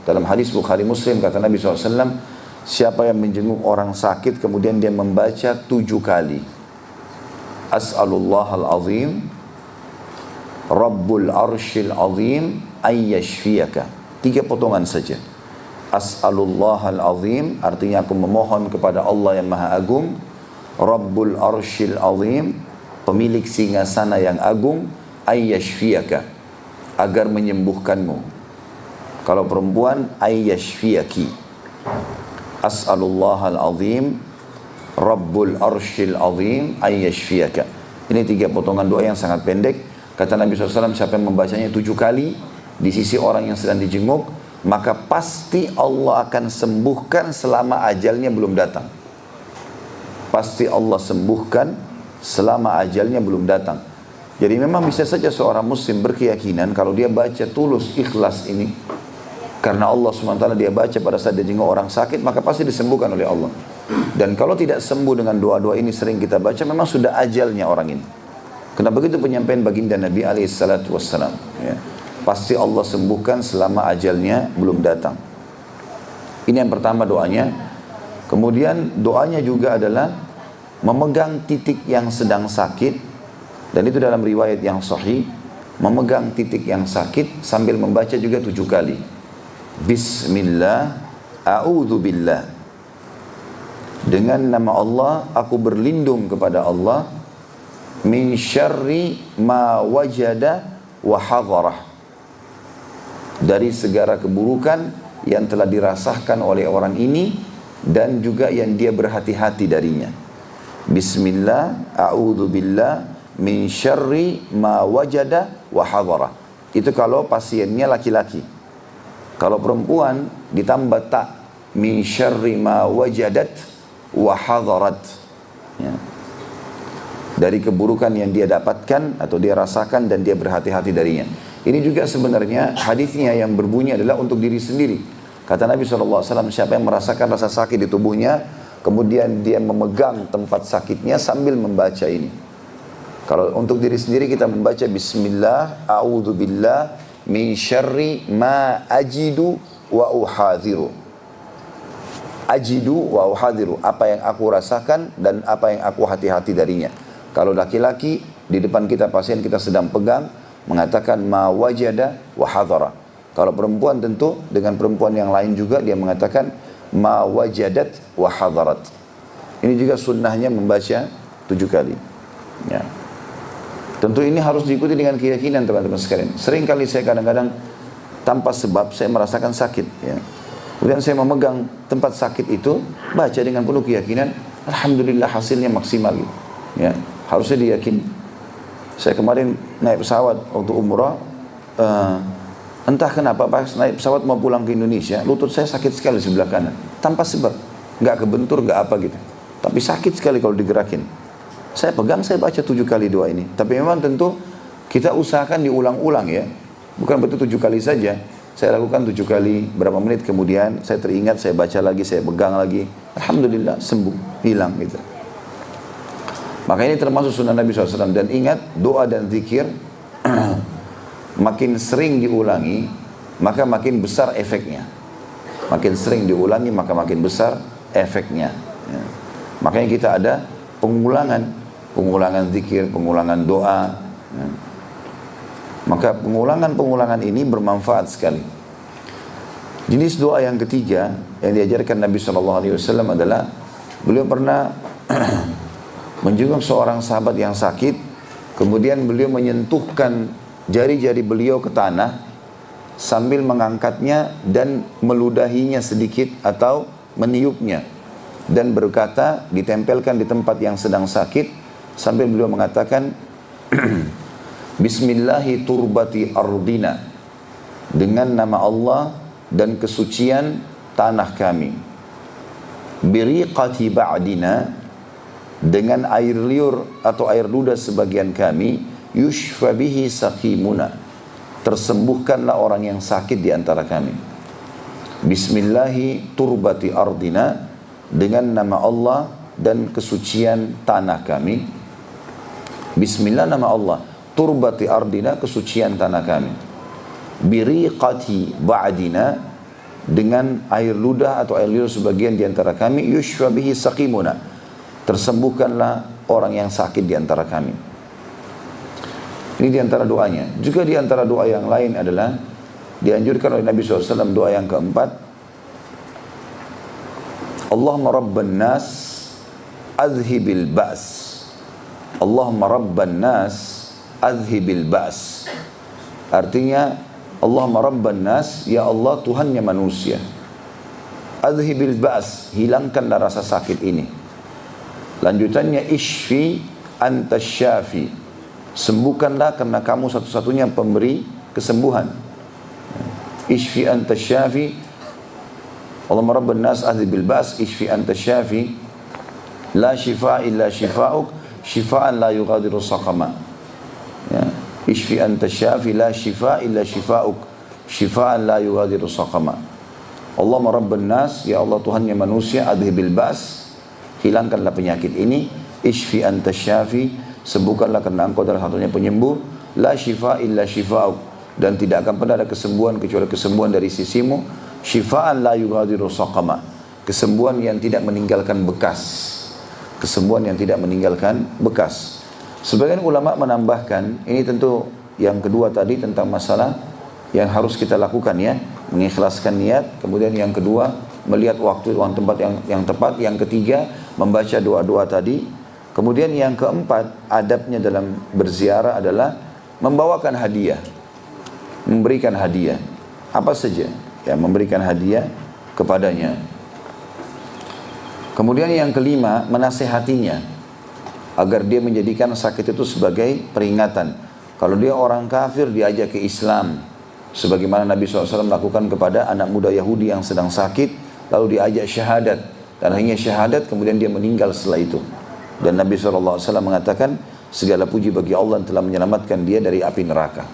Dalam hadis Bukhari Muslim kata Nabi SAW, siapa yang menjenguk orang sakit kemudian dia membaca 7 kali, As'alullahal azim Rabbul arshil azim ayyashfiyaka, 3 potongan saja. As'alullahal azim artinya aku memohon kepada Allah yang maha agung, Rabbul arshil azim, pemilik singgasana yang agung, ayyashfiyaka, agar menyembuhkanmu. Kalau perempuan, ayyashfiyaki. As'alullahal azim Rabbul arshil azim ayyashfiyaka. Ini 3 potongan doa yang sangat pendek. Kata Nabi SAW, siapa yang membacanya 7 kali di sisi orang yang sedang dijenguk, maka pasti Allah akan sembuhkan selama ajalnya belum datang. Pasti Allah sembuhkan selama ajalnya belum datang. Jadi memang bisa saja seorang muslim berkeyakinan kalau dia baca tulus ikhlas ini karena Allah SWT, dia baca pada saat dia jenguk orang sakit, maka pasti disembuhkan oleh Allah. Dan kalau tidak sembuh dengan doa-doa ini sering kita baca, memang sudah ajalnya orang ini. Karena begitu penyampaian baginda Nabi SAW ya. Pasti Allah sembuhkan selama ajalnya belum datang. Ini yang pertama doanya. Kemudian doanya juga adalah memegang titik yang sedang sakit, dan itu dalam riwayat yang sahih, memegang titik yang sakit sambil membaca juga 7 kali. Bismillah, a'udzubillah. Dengan nama Allah, aku berlindung kepada Allah, min syarri ma wajada wa hadarah, dari segala keburukan yang telah dirasakan oleh orang ini dan juga yang dia berhati-hati darinya. Bismillah, a'udzubillah min syarri ma wajada wa hadara. Itu kalau pasiennya laki-laki. Kalau perempuan ditambah tak, min syarri ma wajadat wa hadarat ya. Dari keburukan yang dia dapatkan atau dia rasakan dan dia berhati-hati darinya. Ini juga sebenarnya hadisnya yang berbunyi adalah untuk diri sendiri. Kata Nabi SAW, siapa yang merasakan rasa sakit di tubuhnya, kemudian dia memegang tempat sakitnya sambil membaca ini. Kalau untuk diri sendiri kita membaca Bismillah, a'udzubillah, min syarri ma ajidu wa uhadhiru. Ajidu wa uhadhiru, apa yang aku rasakan dan apa yang aku hati-hati darinya. Kalau laki-laki, di depan kita pasien kita sedang pegang, mengatakan ma wajada wa hadhara. Kalau perempuan tentu dengan perempuan yang lain juga dia mengatakan ma wajadat wa hadarat. Ini juga sunnahnya membaca 7 kali. Ya. Tentu ini harus diikuti dengan keyakinan teman-teman sekalian. Sering kali saya kadang-kadang tanpa sebab saya merasakan sakit. Ya. Kemudian saya memegang tempat sakit itu, baca dengan penuh keyakinan, alhamdulillah hasilnya maksimal. Ya. Harusnya diyakini. Saya kemarin naik pesawat untuk umrah, entah kenapa pas naik pesawat mau pulang ke Indonesia, lutut saya sakit sekali sebelah kanan. Tanpa sebab, nggak kebentur, nggak apa gitu. Tapi sakit sekali kalau digerakin. Saya pegang, saya baca 7 kali doa ini. Tapi memang tentu kita usahakan diulang-ulang ya. Bukan betul 7 kali saja. Saya lakukan 7 kali, berapa menit kemudian saya teringat, saya baca lagi, saya pegang lagi. Alhamdulillah sembuh, hilang gitu. Maka ini termasuk sunnah Nabi SAW. Dan ingat, doa dan zikir makin sering diulangi, maka makin besar efeknya. Makin sering diulangi, maka makin besar efeknya. Ya. Makanya kita ada pengulangan zikir, pengulangan doa. Ya. Maka pengulangan-pengulangan ini bermanfaat sekali. Jenis doa yang ketiga yang diajarkan Nabi SAW adalah beliau pernah menjenguk seorang sahabat yang sakit, kemudian beliau menyentuhkan jari-jari beliau ke tanah sambil mengangkatnya dan meludahinya sedikit atau meniupnya, dan berkata, ditempelkan di tempat yang sedang sakit sambil beliau mengatakan Bismillahi turbati ardina, dengan nama Allah dan kesucian tanah kami. Biriqati ba'dina, dengan air liur atau air ludah sebagian kami. Yushfa bihi saqimuna, tersembuhkanlah orang yang sakit di antara kami. Bismillahi turbati ardina, dengan nama Allah dan kesucian tanah kami. Bismillah nama Allah, turbati ardina, kesucian tanah kami. Biriqati ba'dina, dengan air ludah atau air liur sebagian di antara kami. Yushfa bihi saqimuna, tersembuhkanlah orang yang sakit di antara kami. Ini di antara doanya. Juga di antara doa yang lain adalah dianjurkan oleh Nabi SAW, doa yang keempat, Allahumma rabban nas adhibil ba's. Allahumma rabban nas adhibil ba's. Artinya, Allahumma rabban nas, ya Allah Tuhannya manusia. Adhibil ba's, hilangkanlah rasa sakit ini. Lanjutannya, ishfi anta syafi, sembuhkanlah karena kamu satu-satunya pemberi kesembuhan. Ishfi anta syafi, Allahumma rabban nas adhibil ba's, ishfi anta syafi, la shifa illa shifa'uk, shifa'an la yughadiru saqama. Ya. Ishfi anta syafi, la shifa illa shifa'uk, shifa'an la yughadiru saqama. Allahumma rabban nas, ya Allah Tuhannya manusia, adhibil ba's, hilangkanlah penyakit ini. Ishfi anta syafi, sembuhkanlah karena engkau adalah satunya penyembuh. La shifa illa shifa'uk, dan tidak akan pernah ada kesembuhan kecuali kesembuhan dari sisimu. Shifa'an la yughadiru saqama, kesembuhan yang tidak meninggalkan bekas. Kesembuhan yang tidak meninggalkan bekas. Sebagian ulama menambahkan, ini tentu yang kedua tadi tentang masalah yang harus kita lakukan ya, mengikhlaskan niat. Kemudian yang kedua, melihat waktu dan tempat yang tepat. Yang ketiga, membaca doa-doa tadi. Kemudian yang keempat, adabnya dalam berziarah adalah membawakan hadiah, memberikan hadiah apa saja, ya, memberikan hadiah kepadanya. Kemudian yang kelima, menasehatinya agar dia menjadikan sakit itu sebagai peringatan. Kalau dia orang kafir, diajak ke Islam, sebagaimana Nabi SAW melakukan kepada anak muda Yahudi yang sedang sakit, lalu diajak syahadat, dan akhirnya syahadat, kemudian dia meninggal setelah itu. Dan Nabi SAW mengatakan, segala puji bagi Allah yang telah menyelamatkan dia dari api neraka.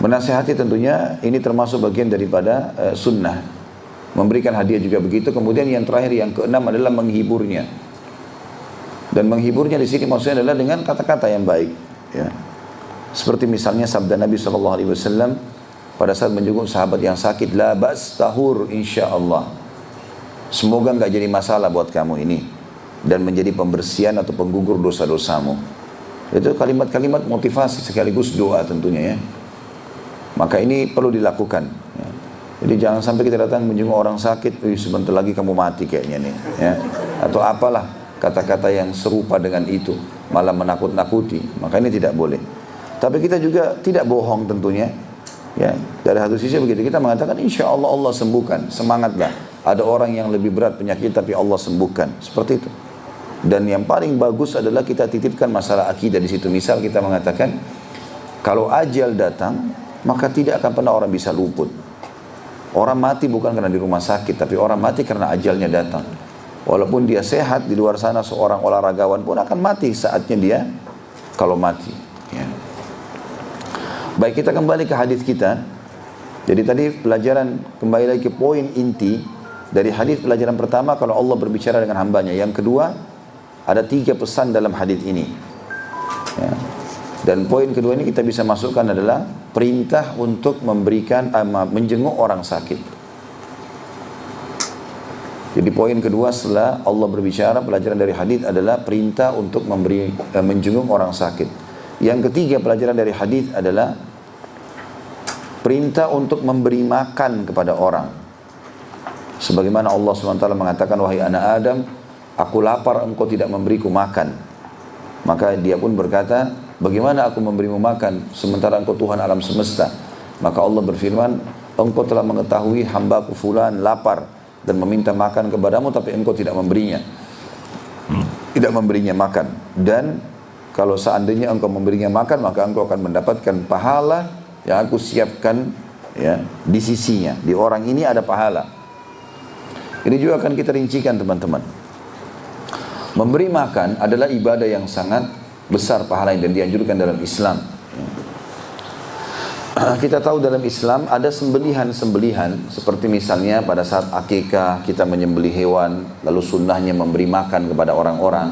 Menasihati tentunya ini termasuk bagian daripada sunnah. Memberikan hadiah juga begitu. Kemudian yang terakhir, yang keenam adalah menghiburnya. Dan menghiburnya di sini maksudnya adalah dengan kata-kata yang baik. Ya. Seperti misalnya sabda Nabi SAW pada saat menjenguk sahabat yang sakit, la ba's tahur insyaallah. Semoga enggak jadi masalah buat kamu ini, dan menjadi pembersihan atau penggugur dosa-dosamu. Itu kalimat-kalimat motivasi sekaligus doa tentunya ya. Maka ini perlu dilakukan. Ya. Jadi jangan sampai kita datang menjenguk orang sakit, sebentar lagi kamu mati kayaknya nih, ya. Atau apalah kata-kata yang serupa dengan itu, malah menakut-nakuti. Maka ini tidak boleh. Tapi kita juga tidak bohong tentunya. Ya, dari satu sisi begitu, kita mengatakan insya Allah Allah sembuhkan, semangatlah. Ada orang yang lebih berat penyakit tapi Allah sembuhkan, seperti itu. Dan yang paling bagus adalah kita titipkan masalah akidah di situ. Misal kita mengatakan, kalau ajal datang, maka tidak akan pernah orang bisa luput. Orang mati bukan karena di rumah sakit, tapi orang mati karena ajalnya datang. Walaupun dia sehat, di luar sana seorang olahragawan pun akan mati saatnya dia kalau mati. Ya. Baik, kita kembali ke hadis kita. Jadi tadi pelajaran, kembali lagi ke poin inti dari hadis. Pelajaran pertama, kalau Allah berbicara dengan hambanya. Yang kedua, ada 3 pesan dalam hadis ini. Ya. Dan poin kedua ini kita bisa masukkan adalah perintah untuk memberikan menjenguk orang sakit. Jadi poin kedua setelah Allah berbicara, pelajaran dari hadis adalah perintah untuk menjenguk orang sakit. Yang ketiga pelajaran dari hadis adalah perintah untuk memberi makan kepada orang. Sebagaimana Allah SWT mengatakan, wahai anak Adam, aku lapar, engkau tidak memberiku makan. Maka dia pun berkata, bagaimana aku memberimu makan sementara engkau Tuhan alam semesta? Maka Allah berfirman, engkau telah mengetahui hambaku fulan lapar dan meminta makan kepadamu, tapi engkau tidak memberinya. Tidak memberinya makan. Dan kalau seandainya engkau memberinya makan, maka engkau akan mendapatkan pahala yang aku siapkan ya, di sisinya. Di orang ini ada pahala. Ini juga akan kita rincikan teman-teman. Memberi makan adalah ibadah yang sangat besar pahalanya dan dianjurkan dalam Islam. Kita tahu dalam Islam ada sembelihan-sembelihan, seperti misalnya pada saat akikah kita menyembelih hewan, lalu sunnahnya memberi makan kepada orang-orang.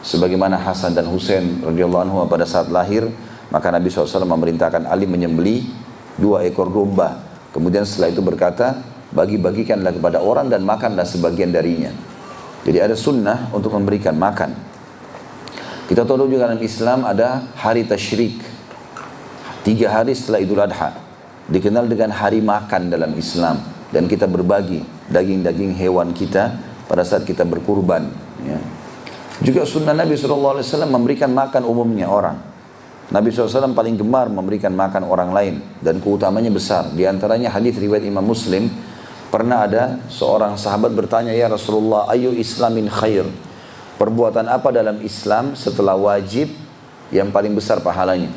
Sebagaimana Hasan dan Husain radhiyallahu anhu pada saat lahir, maka Nabi SAW memerintahkan Ali menyembelih 2 ekor domba. Kemudian setelah itu berkata, bagi-bagikanlah kepada orang dan makanlah sebagian darinya. Jadi ada sunnah untuk memberikan makan. Kita tahu juga dalam Islam ada hari tasyrik. 3 hari setelah Idul Adha. Dikenal dengan hari makan dalam Islam. Dan kita berbagi daging-daging hewan kita pada saat kita berkurban. Ya. Juga sunnah Nabi SAW memberikan makan umumnya orang. Nabi SAW paling gemar memberikan makan orang lain. Dan keutamanya besar. Di antaranya hadis riwayat Imam Muslim. Pernah ada seorang sahabat bertanya, ya Rasulullah, ayu islamin khair? Perbuatan apa dalam Islam setelah wajib yang paling besar pahalanya?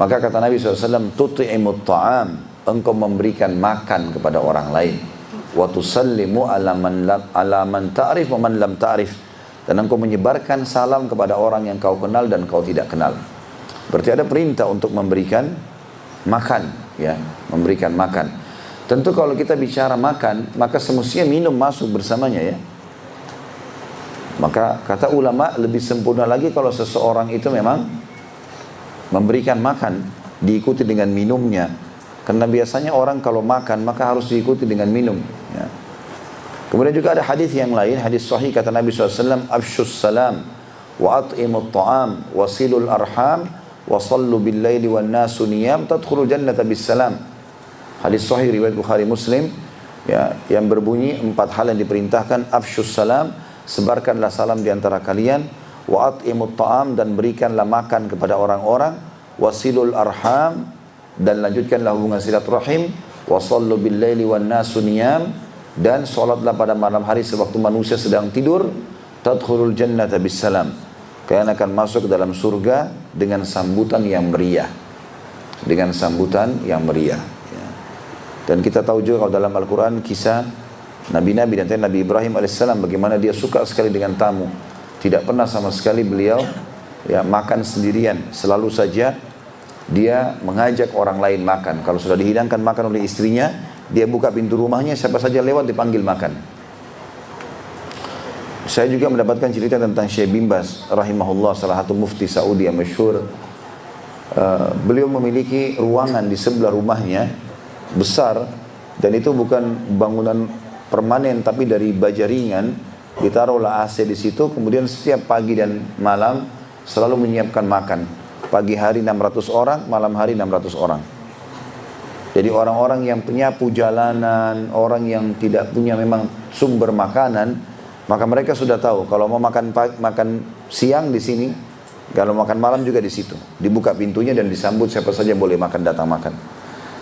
Maka kata Nabi SAW, tuti'imut ta'am, engkau memberikan makan kepada orang lain. Wa tusallimu ala man ta'rif wa man lam ta'rif. Dan engkau menyebarkan salam kepada orang yang kau kenal dan kau tidak kenal. Berarti ada perintah untuk memberikan makan, ya, memberikan makan. Tentu kalau kita bicara makan, maka semestinya minum masuk bersamanya, ya. Maka kata ulama lebih sempurna lagi kalau seseorang itu memang memberikan makan diikuti dengan minumnya. Karena biasanya orang kalau makan maka harus diikuti dengan minum, ya. Kemudian juga ada hadis yang lain, hadis sahih kata Nabi SAW, afshus salam wa at'imut ta'am wa silul arham wa sallu bil laili wan nasu niyam tadkhulul jannata bis salam. Hadis sahih riwayat Bukhari Muslim, ya, yang berbunyi 4 hal yang diperintahkan. Afshus salam, sebarkanlah salam di antara kalian. Wa at'imut ta'am, dan berikanlah makan kepada orang-orang. Wasilul arham, dan lanjutkanlah hubungan silaturahim. Wa sallu bil laili wan nasu niyam, dan salatlah pada malam hari sewaktu manusia sedang tidur. Tadkhulul jannata bis salam, kalian akan masuk ke dalam surga dengan sambutan yang meriah. Dengan sambutan yang meriah. Dan kita tahu juga kalau dalam Al-Quran kisah Nabi-Nabi dan Nabi Ibrahim AS bagaimana dia suka sekali dengan tamu. Tidak pernah sama sekali beliau ya makan sendirian. Selalu saja dia mengajak orang lain makan. Kalau sudah dihidangkan makan oleh istrinya, dia buka pintu rumahnya, siapa saja lewat dipanggil makan. Saya juga mendapatkan cerita tentang Syekh bin Baz rahimahullah, salah satu mufti Saudi yang masyhur. Beliau memiliki ruangan di sebelah rumahnya besar, dan itu bukan bangunan permanen tapi dari baja ringan, ditaruhlah AC di situ. Kemudian setiap pagi dan malam selalu menyiapkan makan. Pagi hari 600 orang, malam hari 600 orang. Jadi orang-orang yang penyapu jalanan, orang yang tidak punya memang sumber makanan, maka mereka sudah tahu kalau mau makan siang di sini, kalau makan malam juga di situ. Dibuka pintunya dan disambut, siapa saja boleh makan, datang makan.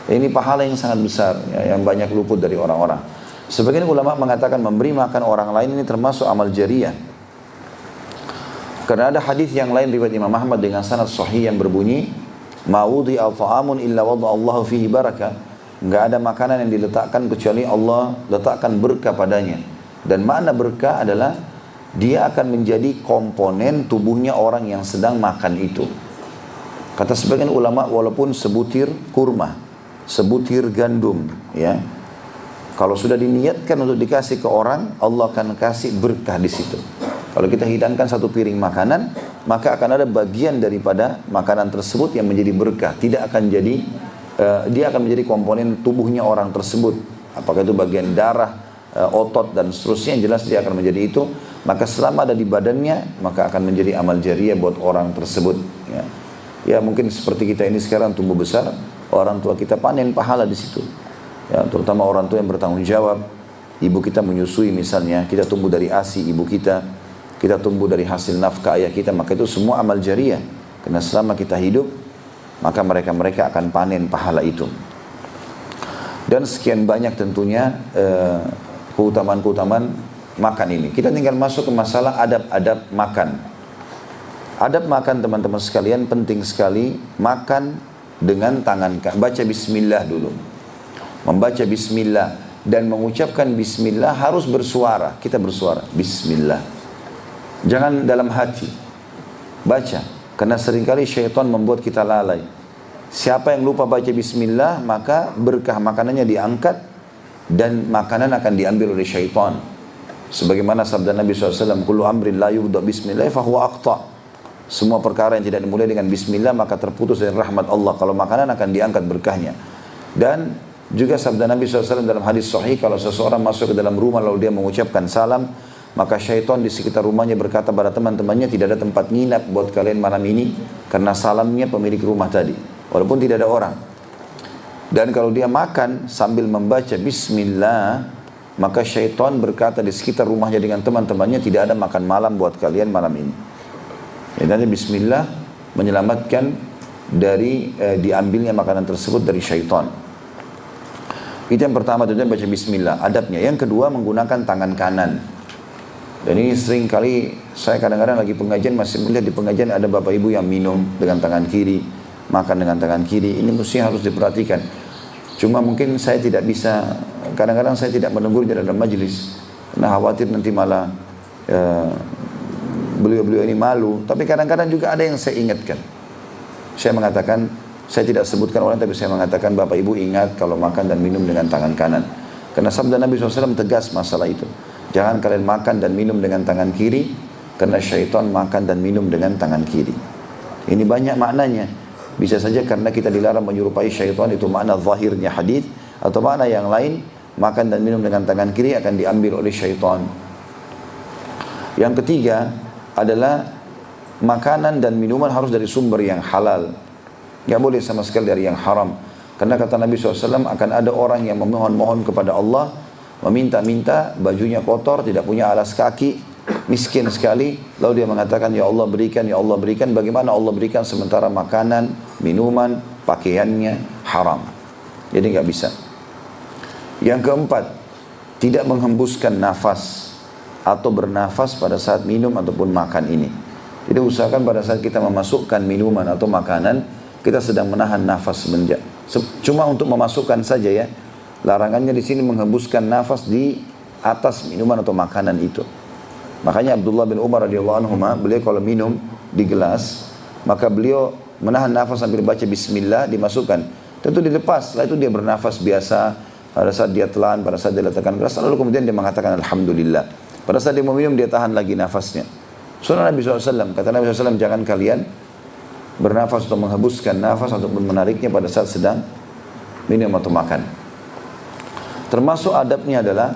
Ini pahala yang sangat besar, ya, yang banyak luput dari orang-orang. Sebagian ulama mengatakan memberi makan orang lain ini termasuk amal jariyah. Karena ada hadis yang lain riwayat Imam Ahmad dengan sanad sahih yang berbunyi, ma wudi'a ta'amun illa wada'allahu fihi barakah. Enggak ada makanan yang diletakkan kecuali Allah letakkan berkah padanya. Dan makna berkah adalah dia akan menjadi komponen tubuhnya orang yang sedang makan itu. Kata sebagian ulama, walaupun sebutir kurma, sebutir gandum, ya, kalau sudah diniatkan untuk dikasih ke orang, Allah akan kasih berkah di situ. Kalau kita hidangkan satu piring makanan, maka akan ada bagian daripada makanan tersebut yang menjadi berkah. Tidak akan jadi, dia akan menjadi komponen tubuhnya orang tersebut. Apakah itu bagian darah, otot dan seterusnya, yang jelas dia akan menjadi itu. Maka selama ada di badannya, maka akan menjadi amal jariyah buat orang tersebut. Ya, ya mungkin seperti kita ini sekarang tumbuh besar. orang tua kita panen pahala di situ. Ya, terutama orang tua yang bertanggung jawab. Ibu kita menyusui misalnya, kita tumbuh dari ASI ibu kita tumbuh dari hasil nafkah ayah kita, maka itu semua amal jariah. Karena selama kita hidup, maka mereka akan panen pahala itu. Dan sekian banyak tentunya keutamaan-keutamaan makan ini. Kita tinggal masuk ke masalah adab-adab makan. Adab makan teman-teman sekalian penting sekali. Makan dengan tangan, baca bismillah dulu. Membaca bismillah dan mengucapkan bismillah harus bersuara. Kita bersuara, bismillah. Jangan dalam hati. Baca. Karena seringkali syaitan membuat kita lalai. Siapa yang lupa baca bismillah, maka berkah makanannya diangkat dan makanan akan diambil oleh syaitan. Sebagaimana sabda Nabi SAW, kullu amrin la yubda bismillah fahuwa aqta. Semua perkara yang tidak dimulai dengan bismillah maka terputus dari rahmat Allah. Kalau makanan akan diangkat berkahnya. Dan juga sabda Nabi SAW dalam hadis sahih, kalau seseorang masuk ke dalam rumah lalu dia mengucapkan salam, maka syaitan di sekitar rumahnya berkata pada teman-temannya, tidak ada tempat nginap buat kalian malam ini karena salamnya pemilik rumah tadi, walaupun tidak ada orang. Dan kalau dia makan sambil membaca bismillah, maka syaitan berkata di sekitar rumahnya dengan teman-temannya, tidak ada makan malam buat kalian malam ini. Dan bismillah menyelamatkan dari diambilnya makanan tersebut dari syaitan. Itu yang pertama, tentunya baca bismillah, adabnya. Yang kedua, menggunakan tangan kanan. Dan ini sering kali saya kadang-kadang lagi pengajian, masih melihat di pengajian ada bapak ibu yang minum dengan tangan kiri, makan dengan tangan kiri. Ini mesti harus diperhatikan. Cuma mungkin saya tidak bisa, kadang-kadang saya tidak menegur di dalam majelis, karena khawatir nanti malah beliau-beliau ini malu. Tapi kadang-kadang juga ada yang saya ingatkan. Saya mengatakan, saya tidak sebutkan orang, tapi saya mengatakan bapak ibu ingat kalau makan dan minum dengan tangan kanan. Karena sabda Nabi SAW tegas masalah itu. Jangan kalian makan dan minum dengan tangan kiri, karena syaitan makan dan minum dengan tangan kiri. Ini banyak maknanya. Bisa saja karena kita dilarang menyerupai syaitan, itu makna zahirnya hadis, atau makna yang lain, makan dan minum dengan tangan kiri akan diambil oleh syaitan. Yang ketiga adalah makanan dan minuman harus dari sumber yang halal. Gak boleh sama sekali dari yang haram. Karena kata Nabi SAW, akan ada orang yang memohon-mohon kepada Allah, meminta-minta, bajunya kotor, tidak punya alas kaki, miskin sekali, lalu dia mengatakan, ya Allah berikan, ya Allah berikan. Bagaimana Allah berikan sementara makanan, minuman, pakaiannya haram? Jadi nggak bisa. Yang keempat, tidak menghembuskan nafas atau bernafas pada saat minum ataupun makan ini. Jadi usahakan pada saat kita memasukkan minuman atau makanan, kita sedang menahan nafas semenjak. Cuma untuk memasukkan saja ya. Larangannya di sini menghembuskan nafas di atas minuman atau makanan itu. Makanya Abdullah bin Umar radhiyallahu anhu, beliau kalau minum di gelas, maka beliau menahan nafas sambil baca bismillah, dimasukkan. Tentu dilepas, setelah itu dia bernafas biasa. Pada saat dia telan, pada saat dia letakkan gelas, lalu kemudian dia mengatakan alhamdulillah. Pada saat dia mau minum, dia tahan lagi nafasnya. Sunnah Nabi SAW, kata Nabi SAW, jangan kalian bernafas atau menghembuskan nafas ataupun menariknya pada saat sedang minum atau makan. Termasuk adabnya adalah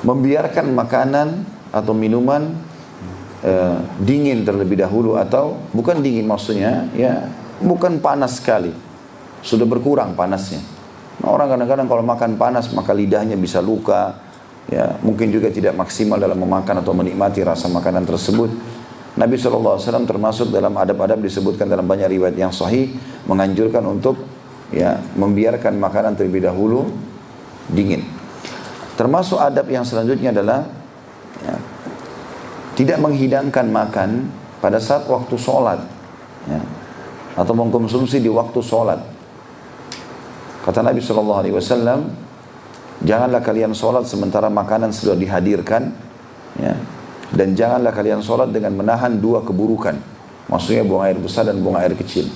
membiarkan makanan atau minuman dingin terlebih dahulu, atau bukan dingin maksudnya, ya bukan panas sekali, sudah berkurang panasnya. Nah, orang kadang-kadang kalau makan panas maka lidahnya bisa luka, ya mungkin juga tidak maksimal dalam memakan atau menikmati rasa makanan tersebut. Nabi SAW termasuk dalam adab-adab disebutkan dalam banyak riwayat yang sahih, menganjurkan untuk ya membiarkan makanan terlebih dahulu dingin. Termasuk adab yang selanjutnya adalah ya, tidak menghidangkan makan pada saat waktu sholat, ya, atau mengkonsumsi di waktu sholat. Kata Nabi SAW, janganlah kalian sholat sementara makanan sudah dihadirkan, ya, dan janganlah kalian sholat dengan menahan dua keburukan. Maksudnya buang air besar dan buang air kecil.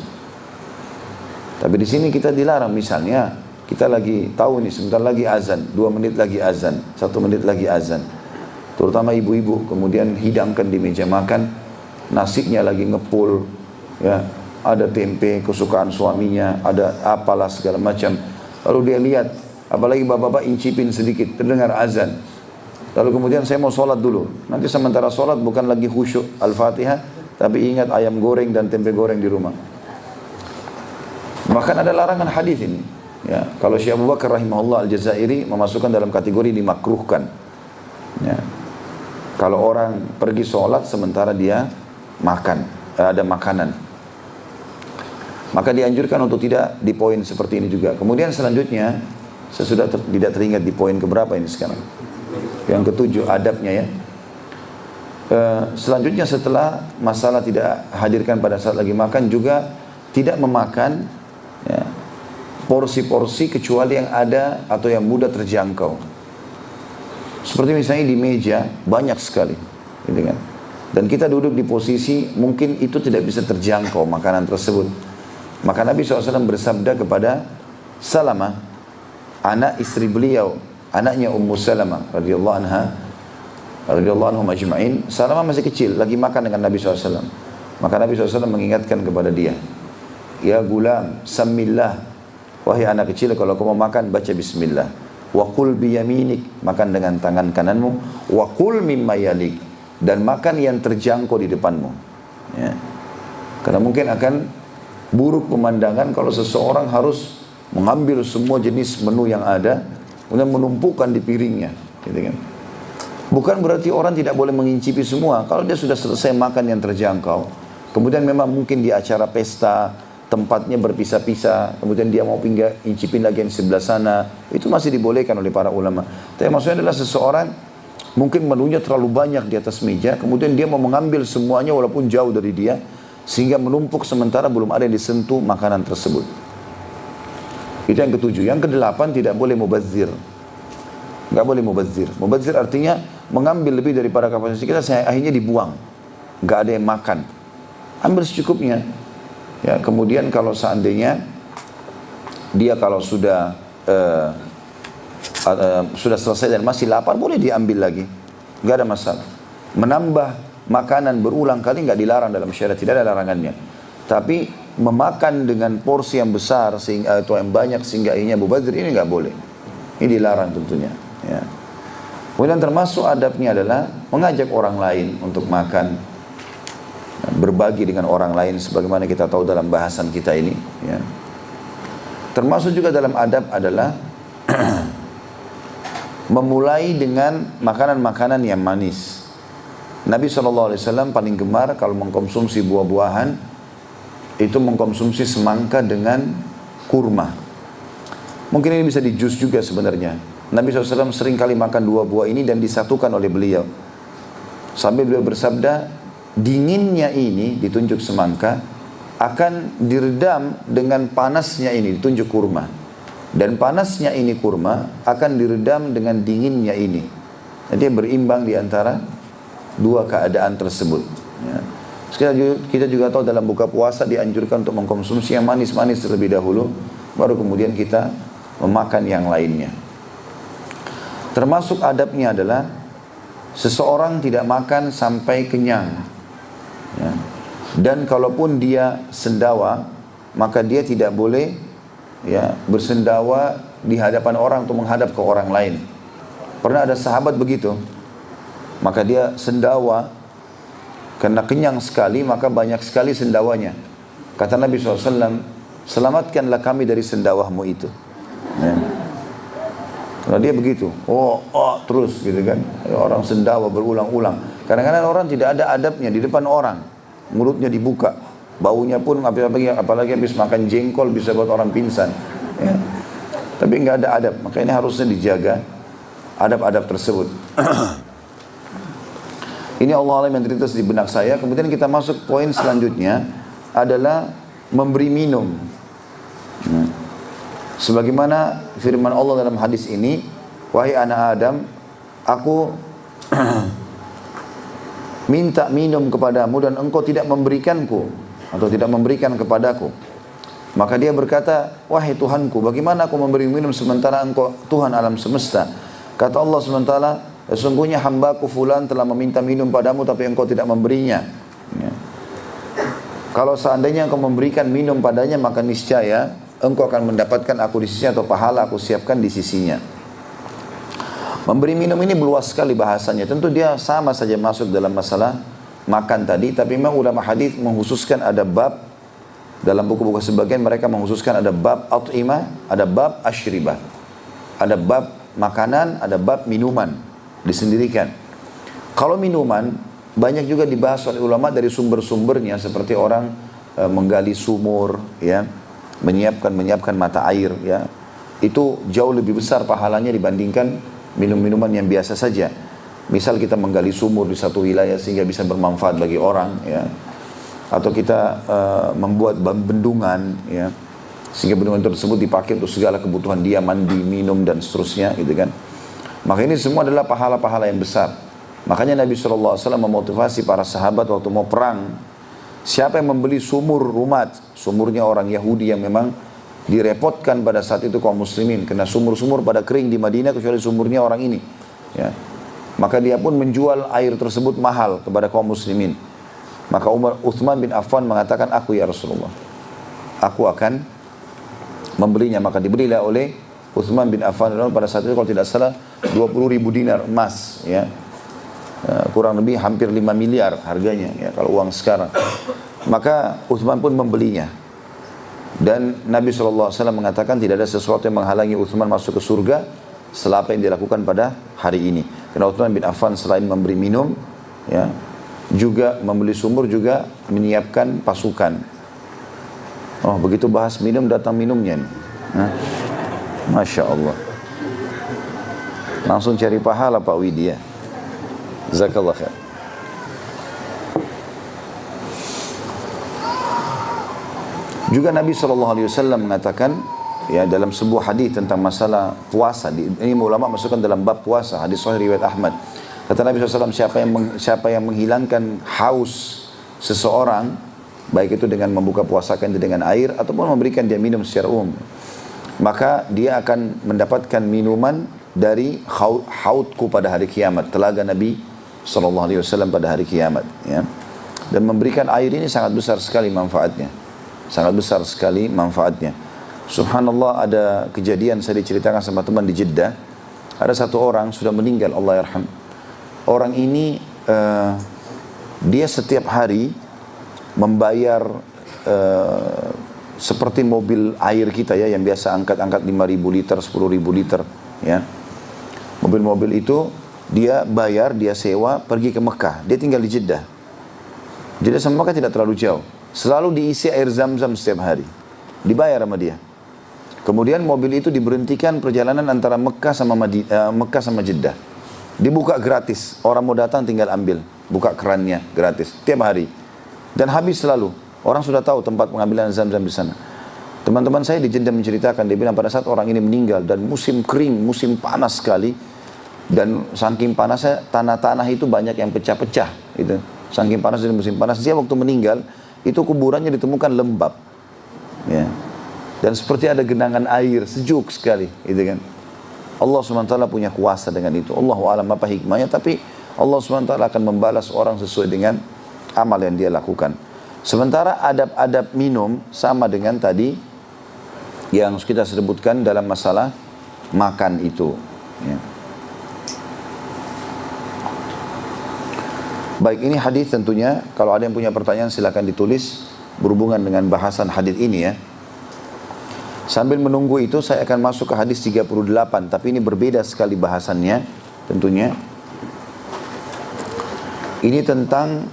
Tapi di sini kita dilarang, misalnya kita lagi tahu nih sebentar lagi azan, 2 menit lagi azan, 1 menit lagi azan. Terutama ibu-ibu kemudian hidangkan di meja makan, nasinya lagi ngepul, ya, ada tempe kesukaan suaminya, ada apalah segala macam. Lalu dia lihat, apalagi bapak-bapak incipin sedikit, terdengar azan. Lalu kemudian saya mau sholat dulu. Nanti sementara sholat bukan lagi khusyuk Al-Fatihah, tapi ingat ayam goreng dan tempe goreng di rumah. Bahkan ada larangan hadis ini. Ya, kalau Syekh Abu Bakar rahimahullah Al-Jazairi memasukkan dalam kategori dimakruhkan. Ya. Kalau orang pergi sholat sementara dia makan, ada makanan, maka dianjurkan untuk tidak di poin seperti ini juga. Kemudian selanjutnya, saya sudah tidak teringat di poin keberapa ini sekarang. Yang ketujuh, adabnya ya. Selanjutnya setelah masalah tidak hadirkan pada saat lagi makan, juga tidak memakan ya, porsi-porsi kecuali yang ada atau yang mudah terjangkau. Seperti misalnya di meja banyak sekali, gitu kan. Dan kita duduk di posisi mungkin itu tidak bisa terjangkau makanan tersebut. Maka Nabi SAW bersabda kepada Salamah, anak istri beliau, anaknya Ummu Salamah radhiyallahu anha, radhiyallahu anhum ajma'in. Salamah masih kecil, lagi makan dengan Nabi SAW. Maka Nabi SAW mengingatkan kepada dia, ya gulam, samillah, wahai anak kecil, kalau kau mau makan baca bismillah. Wa qul biyaminik, makan dengan tangan kananmu. Wa qul mimma yalik, dan makan yang terjangkau di depanmu. Ya. Karena mungkin akan buruk pemandangan kalau seseorang harus mengambil semua jenis menu yang ada kemudian menumpukan di piringnya, gitu kan. Bukan berarti orang tidak boleh mengincipi semua. Kalau dia sudah selesai makan yang terjangkau, kemudian memang mungkin di acara pesta tempatnya berpisah-pisah, kemudian dia mau pindah incipin lagi yang sebelah sana, itu masih dibolehkan oleh para ulama. Tapi maksudnya adalah seseorang mungkin menunya terlalu banyak di atas meja, kemudian dia mau mengambil semuanya walaupun jauh dari dia, sehingga menumpuk sementara belum ada yang disentuh makanan tersebut. Itu yang ketujuh. Yang kedelapan, tidak boleh mubazir. Nggak boleh mubazir. Mubazir artinya mengambil lebih daripada kapasitas kita, akhirnya dibuang. Nggak ada yang makan. Ambil secukupnya. Ya, kemudian kalau seandainya dia kalau sudah selesai dan masih lapar, boleh diambil lagi, nggak ada masalah. Menambah makanan berulang kali nggak dilarang dalam syariat, tidak ada larangannya. Tapi memakan dengan porsi yang besar sehingga atau yang banyak sehingga akhirnya mubazir, ini nggak boleh. Ini dilarang tentunya. Ya. Kemudian termasuk adabnya adalah mengajak orang lain untuk makan. Berbagi dengan orang lain sebagaimana kita tahu dalam bahasan kita ini ya. Termasuk juga dalam adab adalah memulai dengan makanan-makanan yang manis. Nabi SAW paling gemar kalau mengkonsumsi buah-buahan itu mengkonsumsi semangka dengan kurma. Mungkin ini bisa di jus juga sebenarnya. Nabi SAW sering kali makan dua buah ini dan disatukan oleh beliau. Sampai beliau bersabda, dinginnya ini, ditunjuk semangka, akan diredam dengan panasnya ini, ditunjuk kurma. Dan panasnya ini kurma akan diredam dengan dinginnya ini. Jadi berimbang di antara dua keadaan tersebut. Ya. Kita juga tahu dalam buka puasa dianjurkan untuk mengkonsumsi yang manis-manis terlebih dahulu, baru kemudian kita memakan yang lainnya. Termasuk adabnya adalah seseorang tidak makan sampai kenyang. Ya. Dan kalaupun dia sendawa, maka dia tidak boleh ya, bersendawa di hadapan orang atau menghadap ke orang lain. Pernah ada sahabat begitu, maka dia sendawa karena kenyang sekali, maka banyak sekali sendawanya. Kata Nabi SAW, selamatkanlah kami dari sendawahmu itu. Ya. Kalau dia begitu, terus gitu kan, orang sendawa berulang-ulang. Kadang-kadang orang tidak ada adabnya di depan orang, mulutnya dibuka, baunya pun apalagi habis makan jengkol bisa buat orang pingsan. Ya. Tapi nggak ada adab, maka ini harusnya dijaga adab-adab tersebut. Ini Allah yang terlintas di benak saya. Kemudian kita masuk poin selanjutnya adalah memberi minum. Ya. Sebagaimana firman Allah dalam hadis ini, wahai anak Adam, aku minta minum kepadamu dan engkau tidak memberikanku atau tidak memberikan kepadaku. Maka dia berkata, wahai Tuhanku, bagaimana aku memberi minum sementara engkau Tuhan alam semesta? Kata Allah SWT, sesungguhnya hambaku fulan telah meminta minum padamu tapi engkau tidak memberinya. Ya. Kalau seandainya engkau memberikan minum padanya, maka niscaya engkau akan mendapatkan aku di sisinya atau pahala aku siapkan di sisinya. Memberi minum ini luas sekali bahasanya. Tentu dia sama saja masuk dalam masalah makan tadi, tapi memang ulama hadis mengkhususkan ada bab Dalam buku-buku sebagian mereka mengkhususkan ada bab at'imah, ada bab asyribah. Ada bab makanan, ada bab minuman. Disendirikan. Kalau minuman, banyak juga dibahas oleh ulama dari sumber-sumbernya. Seperti orang menggali sumur, ya, menyiapkan mata air, ya. Itu jauh lebih besar pahalanya dibandingkan minum-minuman yang biasa saja. Misal kita menggali sumur di satu wilayah sehingga bisa bermanfaat bagi orang, ya. Atau kita membuat bendungan, ya, sehingga bendungan tersebut dipakai untuk segala kebutuhan dia, mandi, minum dan seterusnya, gitu kan. Maka ini semua adalah pahala-pahala yang besar. Makanya Nabi SAW memotivasi para sahabat waktu mau perang, siapa yang membeli sumur rumat, sumurnya orang Yahudi yang memang direpotkan pada saat itu kaum muslimin, karena sumur-sumur pada kering di Madinah kecuali sumurnya orang ini, ya. Maka dia pun menjual air tersebut mahal kepada kaum muslimin. Maka Uthman bin Affan mengatakan, aku ya Rasulullah, aku akan membelinya. Maka dibelilah oleh Uthman bin Affan pada saat itu kalau tidak salah 20.000 dinar emas, ya. Kurang lebih hampir 5 miliar harganya, ya, kalau uang sekarang. Maka Uthman pun membelinya. Dan Nabi SAW mengatakan tidak ada sesuatu yang menghalangi Uthman masuk ke surga setelah apa yang dilakukan pada hari ini. Karena Uthman bin Affan selain memberi minum, ya, juga membeli sumur, juga menyiapkan pasukan. Oh, begitu bahas minum, datang minumnya nih. Masya Allah. Langsung cari pahala Pak Widya. Jazakallah khair. Juga Nabi SAW mengatakan, ya, dalam sebuah hadis tentang masalah puasa. Ini ulama masukkan dalam bab puasa. Hadis sahih riwayat Ahmad. Kata Nabi SAW, siapa yang menghilangkan haus seseorang, baik itu dengan membuka puasakan dengan air ataupun memberikan dia minum secara umum, maka dia akan mendapatkan minuman dari haudku pada hari kiamat, telaga Nabi SAW pada hari kiamat, ya. Dan memberikan air ini sangat besar sekali manfaatnya, sangat besar sekali manfaatnya. Subhanallah, ada kejadian saya diceritakan sama teman di Jeddah. Ada satu orang sudah meninggal, Allah yarham. Orang ini dia setiap hari membayar seperti mobil air kita, ya, yang biasa angkat-angkat 5.000 liter, 10.000 liter, ya. Mobil-mobil itu dia bayar, dia sewa, pergi ke Mekah. Dia tinggal di Jeddah. Jeddah sama Mekah tidak terlalu jauh. Selalu diisi air zam-zam setiap hari. Dibayar sama dia. Kemudian mobil itu diberhentikan perjalanan antara Mekah sama Jeddah. Dibuka gratis, orang mau datang tinggal ambil, buka kerannya gratis tiap hari, dan habis selalu. Orang sudah tahu tempat pengambilan zam-zam di sana. Teman-teman saya di Jeddah menceritakan, dia bilang pada saat orang ini meninggal dan musim kering, musim panas sekali, dan saking panasnya tanah-tanah itu banyak yang pecah-pecah, itu saking panas di musim panas. Dia waktu meninggal itu kuburannya ditemukan lembab, ya, dan seperti ada genangan air sejuk sekali, gitu kan. Allah SWT punya kuasa dengan itu. Allahu a'lam apa hikmahnya, tapi Allah SWT akan membalas orang sesuai dengan amal yang dia lakukan. Sementara adab-adab minum sama dengan tadi yang kita sebutkan dalam masalah makan itu, ya. Baik, ini hadis tentunya. Kalau ada yang punya pertanyaan silakan ditulis berhubungan dengan bahasan hadis ini, ya. Sambil menunggu itu saya akan masuk ke hadis 38, tapi ini berbeda sekali bahasannya tentunya. Ini tentang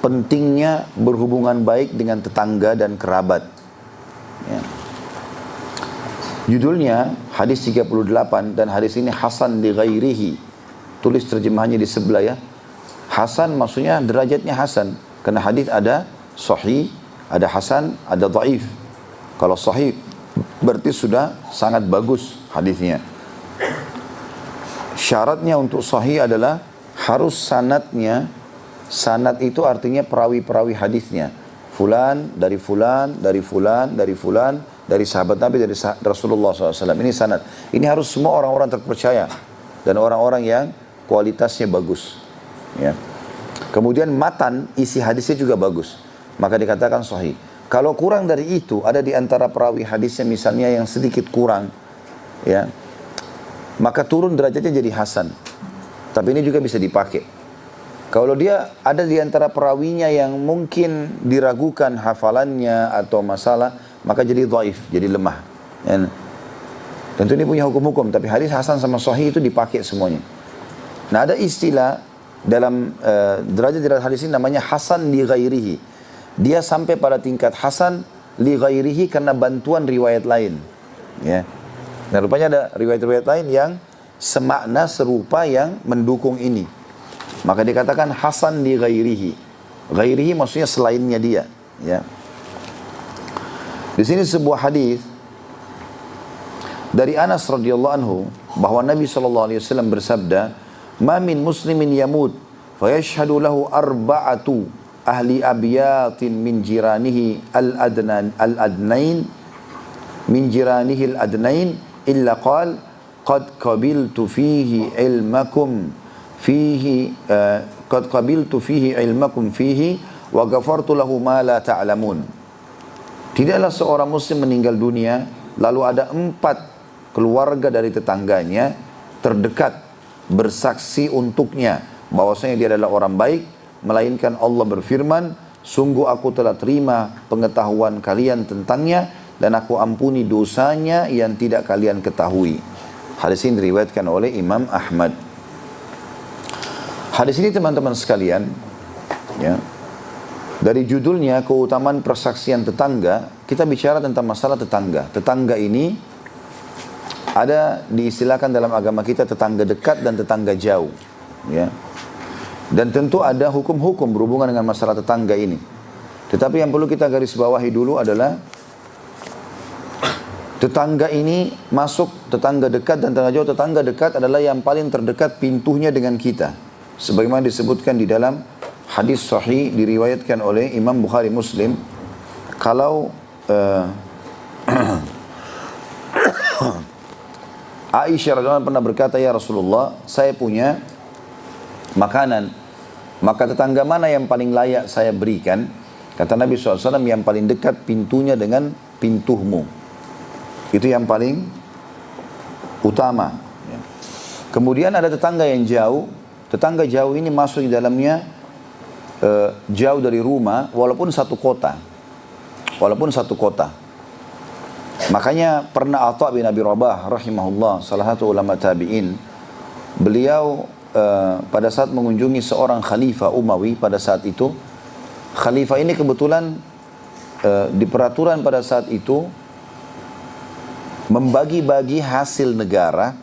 pentingnya berhubungan baik dengan tetangga dan kerabat, ya. Judulnya hadis 38 dan hadis ini hasan li ghairihi. Tulis terjemahannya di sebelah, ya. Hasan maksudnya derajatnya hasan, karena hadis ada sahih, ada hasan, ada dhaif. Kalau sahih berarti sudah sangat bagus hadisnya. Syaratnya untuk sahih adalah harus sanadnya. Sanad itu artinya perawi-perawi hadisnya. Fulan, dari fulan, dari fulan, dari fulan, dari sahabat Nabi, dari Rasulullah SAW. Ini sanad. Ini harus semua orang-orang terpercaya dan orang-orang yang kualitasnya bagus, ya. Kemudian matan, isi hadisnya juga bagus, maka dikatakan sahih. Kalau kurang dari itu, ada di antara perawi hadisnya misalnya yang sedikit kurang, ya, maka turun derajatnya jadi hasan. Tapi ini juga bisa dipakai. Kalau dia ada di antara perawinya yang mungkin diragukan hafalannya atau masalah, maka jadi dhaif, jadi lemah. Dan tentu ini punya hukum-hukum, tapi hadis hasan sama sahih itu dipakai semuanya. Nah, ada istilah dalam derajat hadis ini namanya hasan li ghairihi. Dia sampai pada tingkat hasan li ghairihi karena bantuan riwayat lain. Ya. Nah, rupanya ada riwayat-riwayat lain yang semakna serupa yang mendukung ini. Maka dikatakan hasan li ghairihi. Ghairihi maksudnya selainnya dia, ya. Di sini sebuah hadis dari Anas radhiyallahu anhu bahwa Nabi SAW bersabda, "Ma min muslimin yamut fa yashhadu lahu arba'atu ahli abyatin min jiranihi al-adnain min jiranihi al-adnain illa qala qad qabiltu fihi ilmakum fihi qad qabiltu fihi ilmakum fihi wa ghafartu lahu ma la ta'lamun." Tidaklah seorang muslim meninggal dunia lalu ada 4 keluarga dari tetangganya terdekat bersaksi untuknya bahwasanya dia adalah orang baik, melainkan Allah berfirman, "Sungguh aku telah terima pengetahuan kalian tentangnya dan aku ampuni dosanya yang tidak kalian ketahui." Hadis ini diriwayatkan oleh Imam Ahmad. Hadis ini teman-teman sekalian, ya, dari judulnya keutamaan persaksian tetangga, kita bicara tentang masalah tetangga. Tetangga ini ada diistilahkan dalam agama kita tetangga dekat dan tetangga jauh, ya. Dan tentu ada hukum-hukum berhubungan dengan masalah tetangga ini. Tetapi yang perlu kita garis bawahi dulu adalah tetangga ini masuk tetangga dekat dan tetangga jauh. Tetangga dekat adalah yang paling terdekat pintunya dengan kita. Sebagaimana disebutkan di dalam hadis sahih diriwayatkan oleh Imam Bukhari Muslim, kalau Aisyah radhiyallahu anha pernah berkata, "Ya Rasulullah, saya punya makanan, maka tetangga mana yang paling layak saya berikan?" Kata Nabi SAW, "Yang paling dekat pintunya dengan pintumu. Itu yang paling utama." Kemudian ada tetangga yang jauh. Tetangga jauh ini masuk di dalamnya jauh dari rumah, walaupun satu kota. Walaupun satu kota. Makanya pernah Atha bin Abi Rabah rahimahullah, salah satu ulama tabi'in, beliau pada saat mengunjungi seorang khalifah Umawi pada saat itu. Khalifah ini kebetulan di peraturan pada saat itu membagi-bagi hasil negara.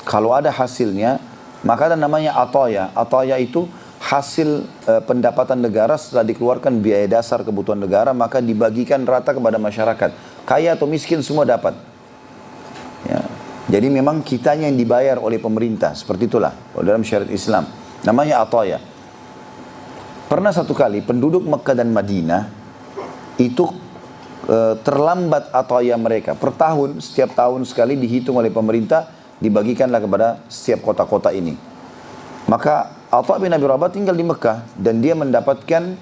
Kalau ada hasilnya, maka ada namanya ataya. Ataya itu hasil pendapatan negara setelah dikeluarkan biaya dasar kebutuhan negara, maka dibagikan rata kepada masyarakat. Kaya atau miskin semua dapat. Ya. Jadi memang kitanya yang dibayar oleh pemerintah. Seperti itulah dalam syariat Islam. Namanya ataya. Pernah satu kali penduduk Mekah dan Madinah itu terlambat ataya mereka. Per tahun, setiap tahun sekali dihitung oleh pemerintah, dibagikanlah kepada setiap kota-kota ini. Maka Atha bin Abi Rabah tinggal di Mekah dan dia mendapatkan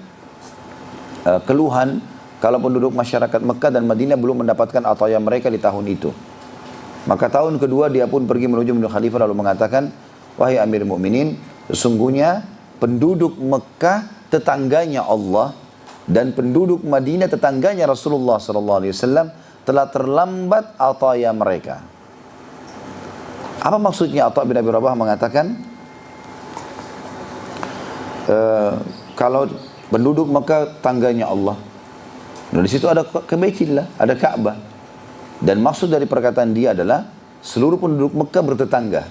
keluhan kalau penduduk masyarakat Mekah dan Madinah belum mendapatkan ataya mereka di tahun itu. Maka tahun kedua dia pun pergi menuju khalifah lalu mengatakan, "Wahai Amir Mukminin, sesungguhnya penduduk Mekah tetangganya Allah dan penduduk Madinah tetangganya Rasulullah SAW telah terlambat ataya mereka." Apa maksudnya Atha bin Abi Rabah mengatakan, kalau penduduk Mekah tangganya Allah, nah di situ ada Baitillah, ada Ka'bah, dan maksud dari perkataan dia adalah seluruh penduduk Mekah bertetangga,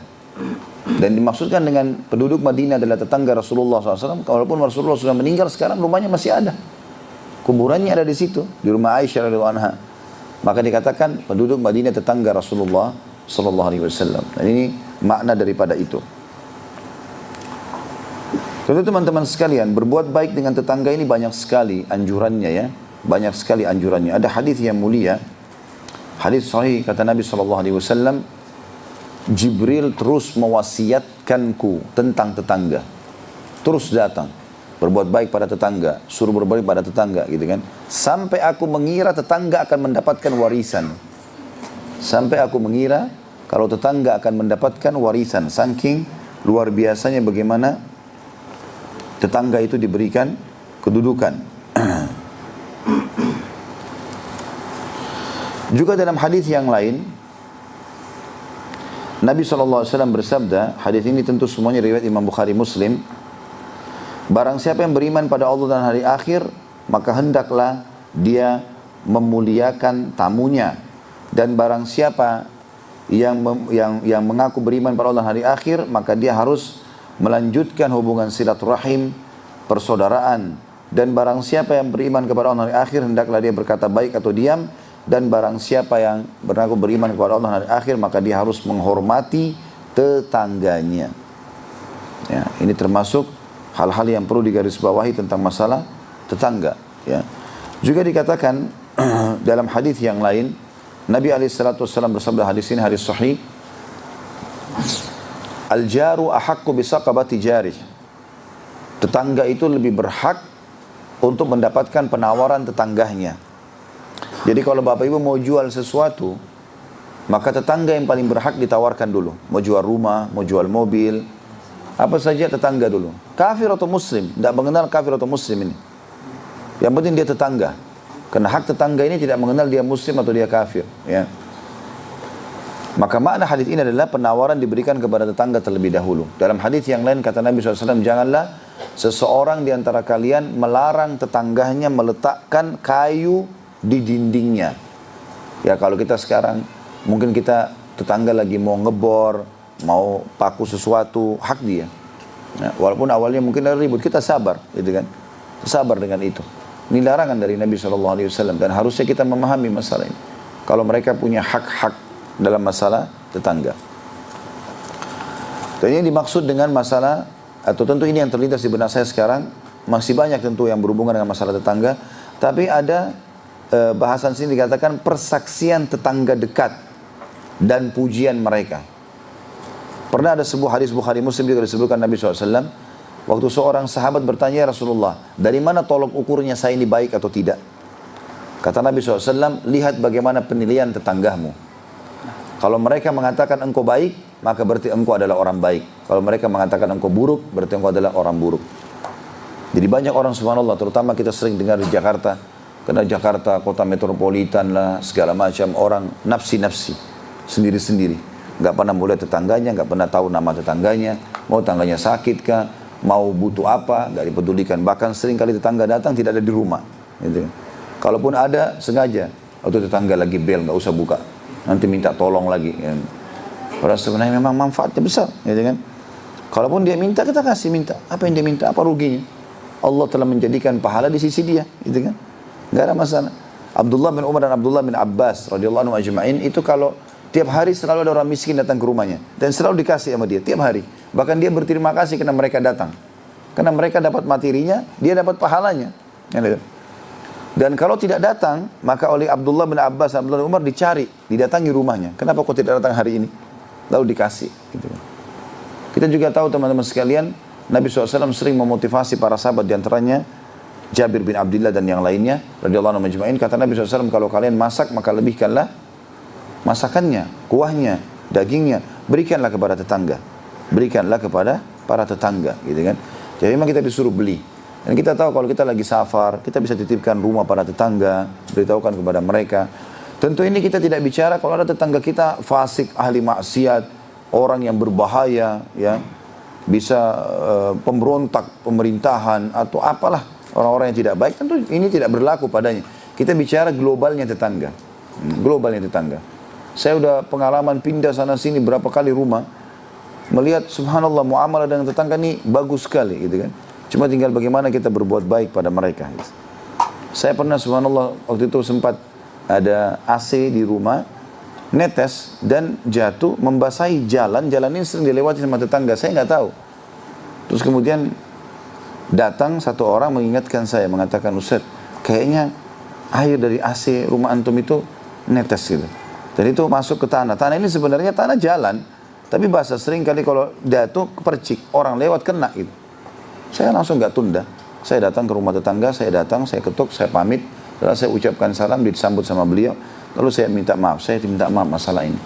dan dimaksudkan dengan penduduk Madinah adalah tetangga Rasulullah SAW. Walaupun Rasulullah sudah meninggal, sekarang rumahnya masih ada, kuburannya ada di situ, di rumah Aisyah radhiyallahu anha. Maka dikatakan penduduk Madinah tetangga Rasulullah SAW. Dan ini makna daripada itu. Tentu teman-teman sekalian, berbuat baik dengan tetangga ini banyak sekali anjurannya, ya. Banyak sekali anjurannya. Ada hadis yang mulia, hadis sahih, kata Nabi SAW, Jibril terus mewasiatkanku tentang tetangga. Terus datang, berbuat baik pada tetangga, suruh berbuat baik pada tetangga, gitu kan. Sampai aku mengira tetangga akan mendapatkan warisan. Sampai aku mengira kalau tetangga akan mendapatkan warisan. Saking luar biasanya bagaimana tetangga itu diberikan kedudukan. Juga dalam hadis yang lain, Nabi SAW bersabda, hadis ini tentu semuanya riwayat Imam Bukhari Muslim, barang siapa yang beriman pada Allah dan hari akhir, maka hendaklah dia memuliakan tamunya. Dan barang siapa yang mengaku beriman pada Allah dan hari akhir, maka dia harus melanjutkan hubungan silaturahim, persaudaraan. Dan barang siapa yang beriman kepada Allah dan hari akhir, hendaklah dia berkata baik atau diam. Dan barang siapa yang mengaku beriman kepada Allah dan hari akhir, maka dia harus menghormati tetangganya. Ya, ini termasuk hal-hal yang perlu digarisbawahi tentang masalah tetangga. Ya. Juga dikatakan dalam hadis yang lain, Nabi SAW bersabda, hadis ini hadis sahih, Al-jaru ahaqqu bisaqabati jarih. Tetangga itu lebih berhak untuk mendapatkan penawaran tetangganya. Jadi kalau bapak ibu mau jual sesuatu, maka tetangga yang paling berhak ditawarkan dulu. Mau jual rumah, mau jual mobil, apa saja tetangga dulu. Kafir atau muslim, tidak mengenal kafir atau muslim ini. Yang penting dia tetangga. Karena hak tetangga ini tidak mengenal dia muslim atau dia kafir. Ya. Maka makna hadis ini adalah penawaran diberikan kepada tetangga terlebih dahulu. Dalam hadis yang lain kata Nabi SAW, janganlah seseorang di antara kalian melarang tetangganya meletakkan kayu di dindingnya. Ya, kalau kita sekarang mungkin kita tetangga lagi mau ngebor, mau paku sesuatu, hak dia. Ya, walaupun awalnya mungkin ada ribut, kita sabar, gitu kan? Sabar dengan itu. Ini larangan dari Nabi SAW dan harusnya kita memahami masalah ini. Kalau mereka punya hak-hak dalam masalah tetangga. Dan ini dimaksud dengan masalah, atau tentu ini yang terlintas di benak saya sekarang, masih banyak tentu yang berhubungan dengan masalah tetangga, tapi ada bahasan sini dikatakan persaksian tetangga dekat dan pujian mereka. Pernah ada sebuah hadis Bukhari Muslim juga disebutkan Nabi SAW, waktu seorang sahabat bertanya, Rasulullah, dari mana tolok ukurnya saya ini baik atau tidak? Kata Nabi SAW, lihat bagaimana penilaian tetanggamu. Kalau mereka mengatakan engkau baik, maka berarti engkau adalah orang baik. Kalau mereka mengatakan engkau buruk, berarti engkau adalah orang buruk. Jadi banyak orang, subhanallah, terutama kita sering dengar di Jakarta, karena Jakarta kota metropolitan lah, segala macam, orang nafsi-nafsi, sendiri-sendiri. Nggak pernah melihat tetangganya, nggak pernah tahu nama tetangganya, mau tetangganya sakit kah, mau butuh apa, nggak dipedulikan. Bahkan sering kali tetangga datang tidak ada di rumah. Gitu. Kalaupun ada, sengaja. Atau tetangga lagi bel, nggak usah buka. Nanti minta tolong lagi. Ya. Padahal sebenarnya memang manfaatnya besar. Gitu kan? Kalaupun dia minta, kita kasih minta. Apa yang dia minta, apa ruginya? Allah telah menjadikan pahala di sisi dia. Gitu kan? Nggak ada masalah. Abdullah bin Umar dan Abdullah bin Abbas radhiyallahu anhu ajma'in itu kalau tiap hari selalu ada orang miskin datang ke rumahnya dan selalu dikasih sama dia tiap hari. Bahkan dia berterima kasih karena mereka datang. Karena mereka dapat materinya, dia dapat pahalanya. Dan kalau tidak datang, maka oleh Abdullah bin Abbas dan Abdullah bin Umar dicari, didatangi rumahnya. Kenapa kau tidak datang hari ini? Lalu dikasih. Gitu. Kita juga tahu teman-teman sekalian, Nabi SAW sering memotivasi para sahabat, diantaranya Jabir bin Abdullah dan yang lainnya radhiyallahu anhu majma'in, kata Nabi SAW, kalau kalian masak maka lebihkanlah masakannya, kuahnya, dagingnya, berikanlah kepada tetangga, berikanlah kepada para tetangga, gitu kan. Jadi memang kita disuruh beli. Dan kita tahu kalau kita lagi safar, kita bisa titipkan rumah para tetangga, beritahukan kepada mereka. Tentu ini kita tidak bicara kalau ada tetangga kita fasik, ahli maksiat, orang yang berbahaya, ya, bisa pemberontak pemerintahan atau apalah, orang-orang yang tidak baik, tentu ini tidak berlaku padanya. Kita bicara globalnya tetangga. Globalnya tetangga. Saya udah pengalaman pindah sana sini berapa kali rumah, melihat subhanallah muamalah dengan tetangga ini bagus sekali, gitu kan. Cuma tinggal bagaimana kita berbuat baik pada mereka. Gitu. Saya pernah subhanallah waktu itu sempat ada AC di rumah, netes dan jatuh membasahi jalan. Jalan ini sering dilewati sama tetangga, saya nggak tahu. Terus kemudian datang satu orang mengingatkan saya, mengatakan, Ustaz, kayaknya air dari AC rumah antum itu netes gitu. Dan itu masuk ke tanah. Tanah ini sebenarnya tanah jalan, tapi basah. Sering kali kalau jatuh kepercik, orang lewat kena gitu. Saya langsung nggak tunda. Saya datang ke rumah tetangga, saya ketuk, saya pamit, lalu saya ucapkan salam, disambut sama beliau. Lalu saya minta maaf, masalah ini.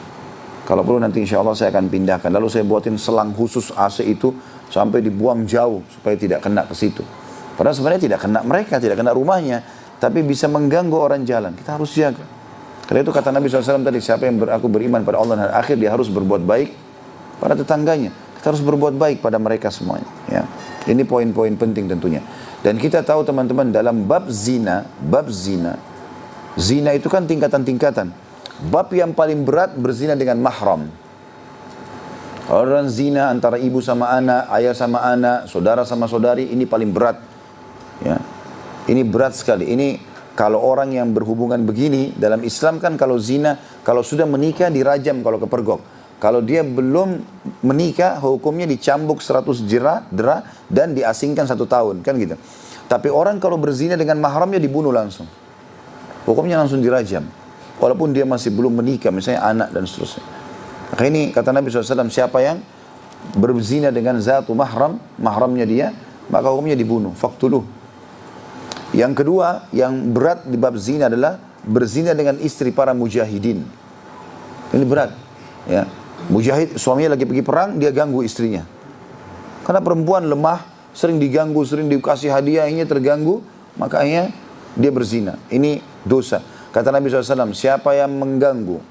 Kalau perlu nanti insya Allah saya akan pindahkan. Lalu saya buatin selang khusus AC itu, sampai dibuang jauh supaya tidak kena ke situ. Padahal sebenarnya tidak kena mereka, tidak kena rumahnya, tapi bisa mengganggu orang jalan. Kita harus jaga. Karena itu kata Nabi SAW tadi, siapa yang aku beriman pada Allah dan akhir, dia harus berbuat baik pada tetangganya. Kita harus berbuat baik pada mereka semuanya. Ya. Ini poin-poin penting tentunya. Dan kita tahu teman-teman, dalam bab zina itu kan tingkatan-tingkatan. Bab yang paling berat berzina dengan mahram. Orang zina antara ibu sama anak, ayah sama anak, saudara sama saudari, ini paling berat. Ya. Ini berat sekali. Ini kalau orang yang berhubungan begini, dalam Islam kan kalau zina, kalau sudah menikah dirajam kalau kepergok. Kalau dia belum menikah, hukumnya dicambuk 100 dera dan diasingkan 1 tahun. Kan gitu. Tapi orang kalau berzina dengan mahramnya dibunuh langsung. Hukumnya langsung dirajam. Walaupun dia masih belum menikah, misalnya anak dan seterusnya. Maka ini kata Nabi SAW, siapa yang berzina dengan zatu mahramnya dia, maka hukumnya dibunuh. Faktuluh. Yang kedua, yang berat di bab zina adalah berzina dengan istri para mujahidin. Ini berat. Ya. Mujahid, suaminya lagi pergi perang, dia ganggu istrinya. Karena perempuan lemah, sering diganggu, sering dikasih hadiah, akhirnya terganggu, makanya dia berzina. Ini dosa. Kata Nabi SAW, siapa yang mengganggu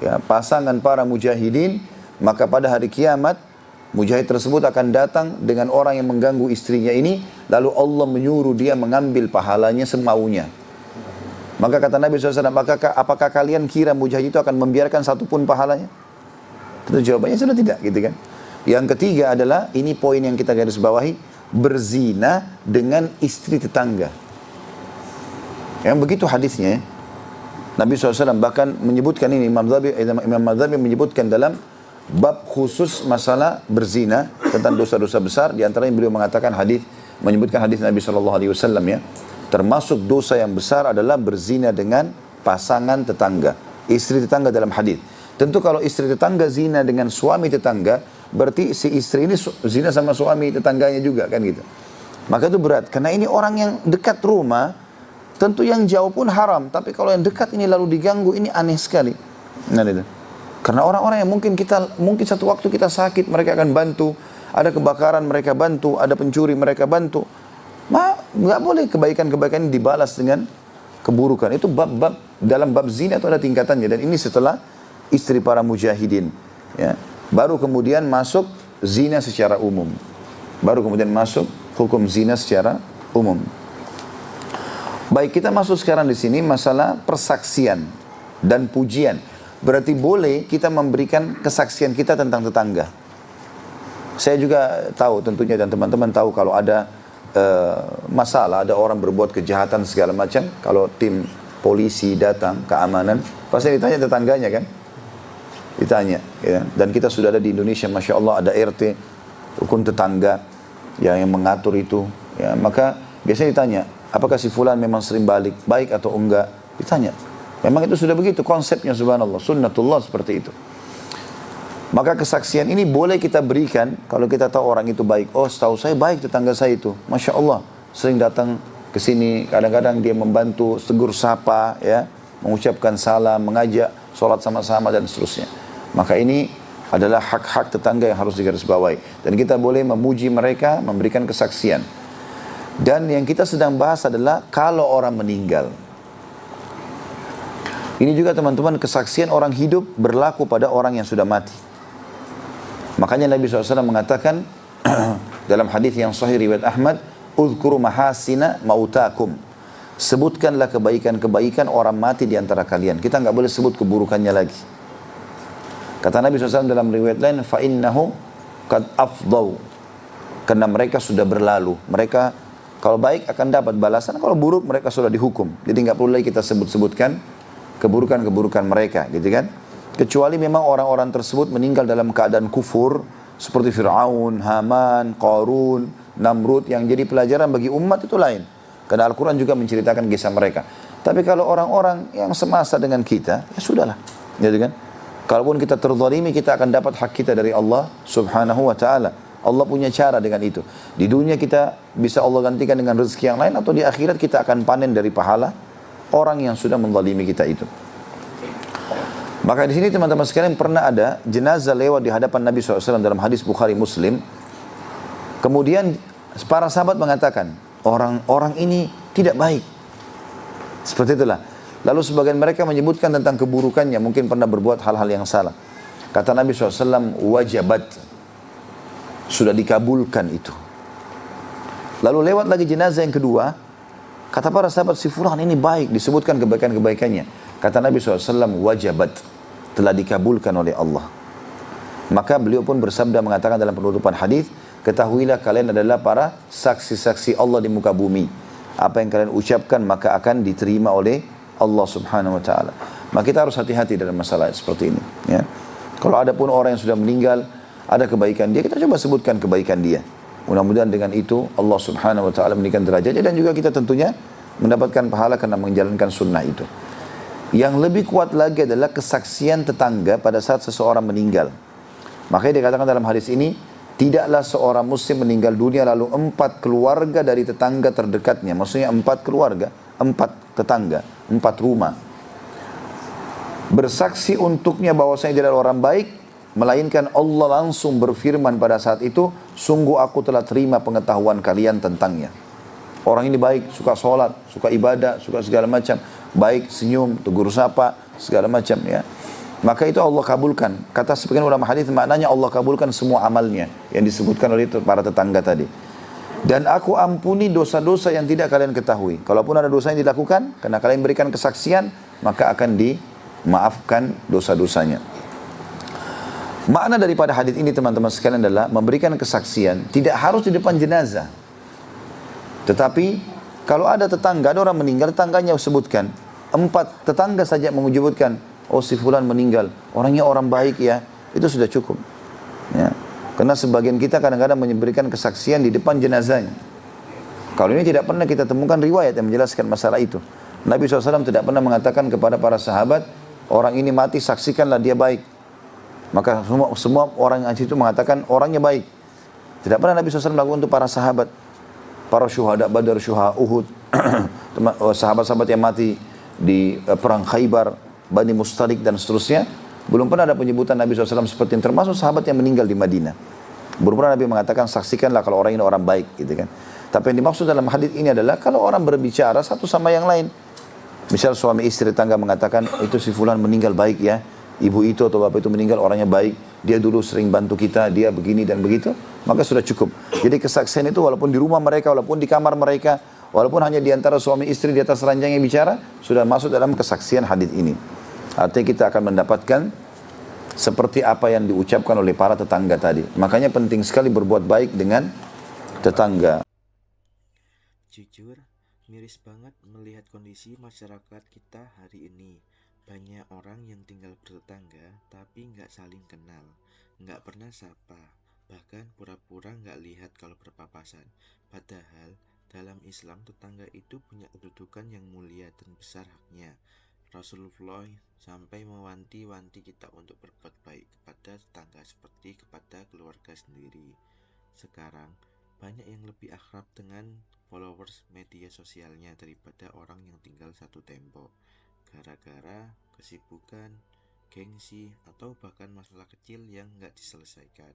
ya, pasangan para mujahidin, maka pada hari kiamat, mujahid tersebut akan datang dengan orang yang mengganggu istrinya ini, lalu Allah menyuruh dia mengambil pahalanya semaunya. Maka kata Nabi SAW, apakah kalian kira mujahid itu akan membiarkan satupun pahalanya? Tentu jawabannya sudah tidak, gitu kan. Yang ketiga adalah, ini poin yang kita garis bawahi, berzina dengan istri tetangga. Yang begitu hadisnya, Nabi SAW bahkan menyebutkan ini, Imam Madhabi menyebutkan dalam bab khusus masalah berzina tentang dosa-dosa besar. Di antaranya beliau mengatakan menyebutkan hadis Nabi SAW ya, termasuk dosa yang besar adalah berzina dengan pasangan tetangga, istri tetangga dalam hadis. Tentu kalau istri tetangga zina dengan suami tetangga, berarti si istri ini zina sama suami tetangganya juga kan gitu. Maka itu berat, karena ini orang yang dekat rumah, tentu yang jauh pun haram. Tapi kalau yang dekat ini lalu diganggu, ini aneh sekali. Nah itu. Karena orang-orang yang mungkin satu waktu kita sakit, mereka akan bantu. Ada kebakaran, mereka bantu. Ada pencuri, mereka bantu. Nggak boleh kebaikan-kebaikan ini dibalas dengan keburukan. Itu dalam bab zina itu ada tingkatannya. Dan ini setelah istri para mujahidin. Ya. Baru kemudian masuk zina secara umum. Baru kemudian masuk hukum zina secara umum. Baik, kita masuk sekarang di sini masalah persaksian dan pujian. Berarti boleh kita memberikan kesaksian kita tentang tetangga. Saya juga tahu tentunya, dan teman-teman tahu kalau ada masalah, ada orang berbuat kejahatan segala macam, kalau tim polisi datang, keamanan, pasti ditanya tetangganya kan? Ditanya. Ya. Dan kita sudah ada di Indonesia, Masya Allah, ada RT, rukun tetangga yang mengatur itu. Ya. Maka biasanya ditanya, apakah si fulan memang sering baik atau enggak? Ditanya. Memang itu sudah begitu konsepnya, subhanallah, sunnatullah seperti itu. Maka kesaksian ini boleh kita berikan kalau kita tahu orang itu baik. Oh, setahu saya baik tetangga saya itu, Masya Allah, sering datang ke sini, kadang-kadang dia membantu, tegur sapa, ya, mengucapkan salam, mengajak sholat sama-sama dan seterusnya. Maka ini adalah hak-hak tetangga yang harus digarisbawahi. Dan kita boleh memuji mereka, memberikan kesaksian. Dan yang kita sedang bahas adalah kalau orang meninggal. Ini juga teman-teman, kesaksian orang hidup berlaku pada orang yang sudah mati. Makanya Nabi SAW mengatakan dalam hadis yang sahih riwayat Ahmad, "Udhkuru mahasina mautakum." Sebutkanlah kebaikan-kebaikan orang mati di antara kalian. Kita nggak boleh sebut keburukannya lagi. Kata Nabi SAW dalam riwayat lain, "Fa'innahu qad afdaw." Karena mereka sudah berlalu. Mereka kalau baik akan dapat balasan, kalau buruk mereka sudah dihukum. Jadi nggak perlu lagi kita sebut-sebutkan keburukan-keburukan mereka, gitu kan? Kecuali memang orang-orang tersebut meninggal dalam keadaan kufur, seperti Fir'aun, Haman, Qarun, Namrud, yang jadi pelajaran bagi umat itu lain. Karena Al-Quran juga menceritakan kisah mereka. Tapi kalau orang-orang yang semasa dengan kita, ya sudahlah, gitu kan? Kalaupun kita terzalimi, kita akan dapat hak kita dari Allah Subhanahu wa ta'ala. Allah punya cara dengan itu. Di dunia kita bisa Allah gantikan dengan rezeki yang lain, atau di akhirat kita akan panen dari pahala orang yang sudah menzalimi kita itu. Maka di sini teman-teman sekalian, pernah ada jenazah lewat di hadapan Nabi SAW dalam hadis Bukhari Muslim. Kemudian para sahabat mengatakan, orang-orang ini tidak baik. Seperti itulah. Lalu sebagian mereka menyebutkan tentang keburukannya, mungkin pernah berbuat hal-hal yang salah. Kata Nabi SAW, wajabat. Sudah dikabulkan itu. Lalu lewat lagi jenazah yang kedua, kata para sahabat, si fulan ini baik, disebutkan kebaikan-kebaikannya. Kata Nabi SAW, wajabat. Telah dikabulkan oleh Allah. Maka beliau pun bersabda mengatakan dalam penutupan hadis, ketahuilah kalian adalah para saksi-saksi Allah di muka bumi. Apa yang kalian ucapkan maka akan diterima oleh Allah Subhanahu wa taala. Maka kita harus hati-hati dalam masalah seperti ini, ya. Kalau ada pun orang yang sudah meninggal, ada kebaikan dia, kita coba sebutkan kebaikan dia. Mudah-mudahan dengan itu Allah Subhanahu wa taala meninggikan derajatnya dan juga kita tentunya mendapatkan pahala karena menjalankan sunnah itu. Yang lebih kuat lagi adalah kesaksian tetangga pada saat seseorang meninggal. Makanya dikatakan dalam hadis ini, tidaklah seorang muslim meninggal dunia lalu 4 keluarga dari tetangga terdekatnya. Maksudnya 4 keluarga, 4 tetangga, 4 rumah. Bersaksi untuknya bahwasanya dia adalah orang baik, melainkan Allah langsung berfirman pada saat itu, sungguh aku telah terima pengetahuan kalian tentangnya. Orang ini baik, suka sholat, suka ibadah, suka segala macam. Baik, senyum, tegur sapa, segala macam, ya. Maka itu Allah kabulkan. Kata sebagian ulama hadis maknanya Allah kabulkan semua amalnya yang disebutkan oleh para tetangga tadi. Dan aku ampuni dosa-dosa yang tidak kalian ketahui. Kalaupun ada dosa yang dilakukan, karena kalian berikan kesaksian, maka akan dimaafkan dosa-dosanya. Makna daripada hadis ini teman-teman sekalian adalah memberikan kesaksian tidak harus di depan jenazah. Tetapi kalau ada tetangga, ada orang meninggal, tetangganya sebutkan, 4 tetangga saja menyebutkan, oh si fulan meninggal, orangnya orang baik ya, itu sudah cukup. Ya. Karena sebagian kita kadang-kadang memberikan kesaksian di depan jenazahnya. Kalau ini tidak pernah kita temukan riwayat yang menjelaskan masalah itu. Nabi SAW tidak pernah mengatakan kepada para sahabat, orang ini mati saksikanlah dia baik. Maka semua orang yang itu mengatakan orangnya baik. Tidak pernah Nabi SAW melakukan untuk para sahabat. Para syuhada Badar, syuhada Uhud, sahabat-sahabat yang mati di perang Khaybar, Bani Mustalik dan seterusnya. Belum pernah ada penyebutan Nabi SAW seperti yang termasuk sahabat yang meninggal di Madinah. Belum pernah Nabi mengatakan saksikanlah kalau orang ini orang baik, gitu kan. Tapi yang dimaksud dalam hadis ini adalah kalau orang berbicara satu sama yang lain. Misal suami istri tangga mengatakan itu si fulan meninggal baik ya. Ibu itu atau bapak itu meninggal orangnya baik. Dia dulu sering bantu kita, dia begini dan begitu. Maka sudah cukup. Jadi kesaksian itu walaupun di rumah mereka, walaupun di kamar mereka, walaupun hanya di antara suami istri di atas ranjang yang bicara, sudah masuk dalam kesaksian hadis ini. Artinya kita akan mendapatkan seperti apa yang diucapkan oleh para tetangga tadi. Makanya penting sekali berbuat baik dengan tetangga. Jujur, miris banget melihat kondisi masyarakat kita hari ini. Banyak orang yang tinggal bertetangga tapi nggak saling kenal, nggak pernah sapa, bahkan pura-pura nggak lihat kalau berpapasan. Padahal dalam Islam tetangga itu punya kedudukan yang mulia dan besar haknya. Rasulullah sampai mewanti-wanti kita untuk berbuat baik kepada tetangga seperti kepada keluarga sendiri. Sekarang banyak yang lebih akrab dengan followers media sosialnya daripada orang yang tinggal satu tembok. Gara-gara kesibukan, gengsi, atau bahkan masalah kecil yang nggak diselesaikan.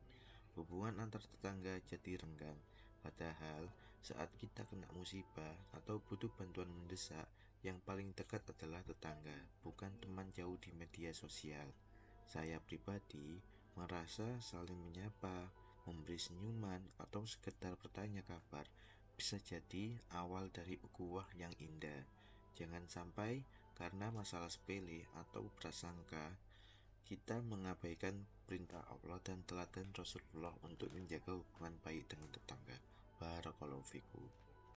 Hubungan antar tetangga jadi renggang. Padahal saat kita kena musibah atau butuh bantuan mendesak, yang paling dekat adalah tetangga, bukan teman jauh di media sosial. Saya pribadi merasa saling menyapa, memberi senyuman, atau sekedar bertanya kabar bisa jadi awal dari ukhuwah yang indah. Jangan sampai karena masalah sepele atau prasangka kita mengabaikan perintah Allah dan teladan Rasulullah untuk menjaga hubungan baik dengan tetangga. Barakallahu fikum.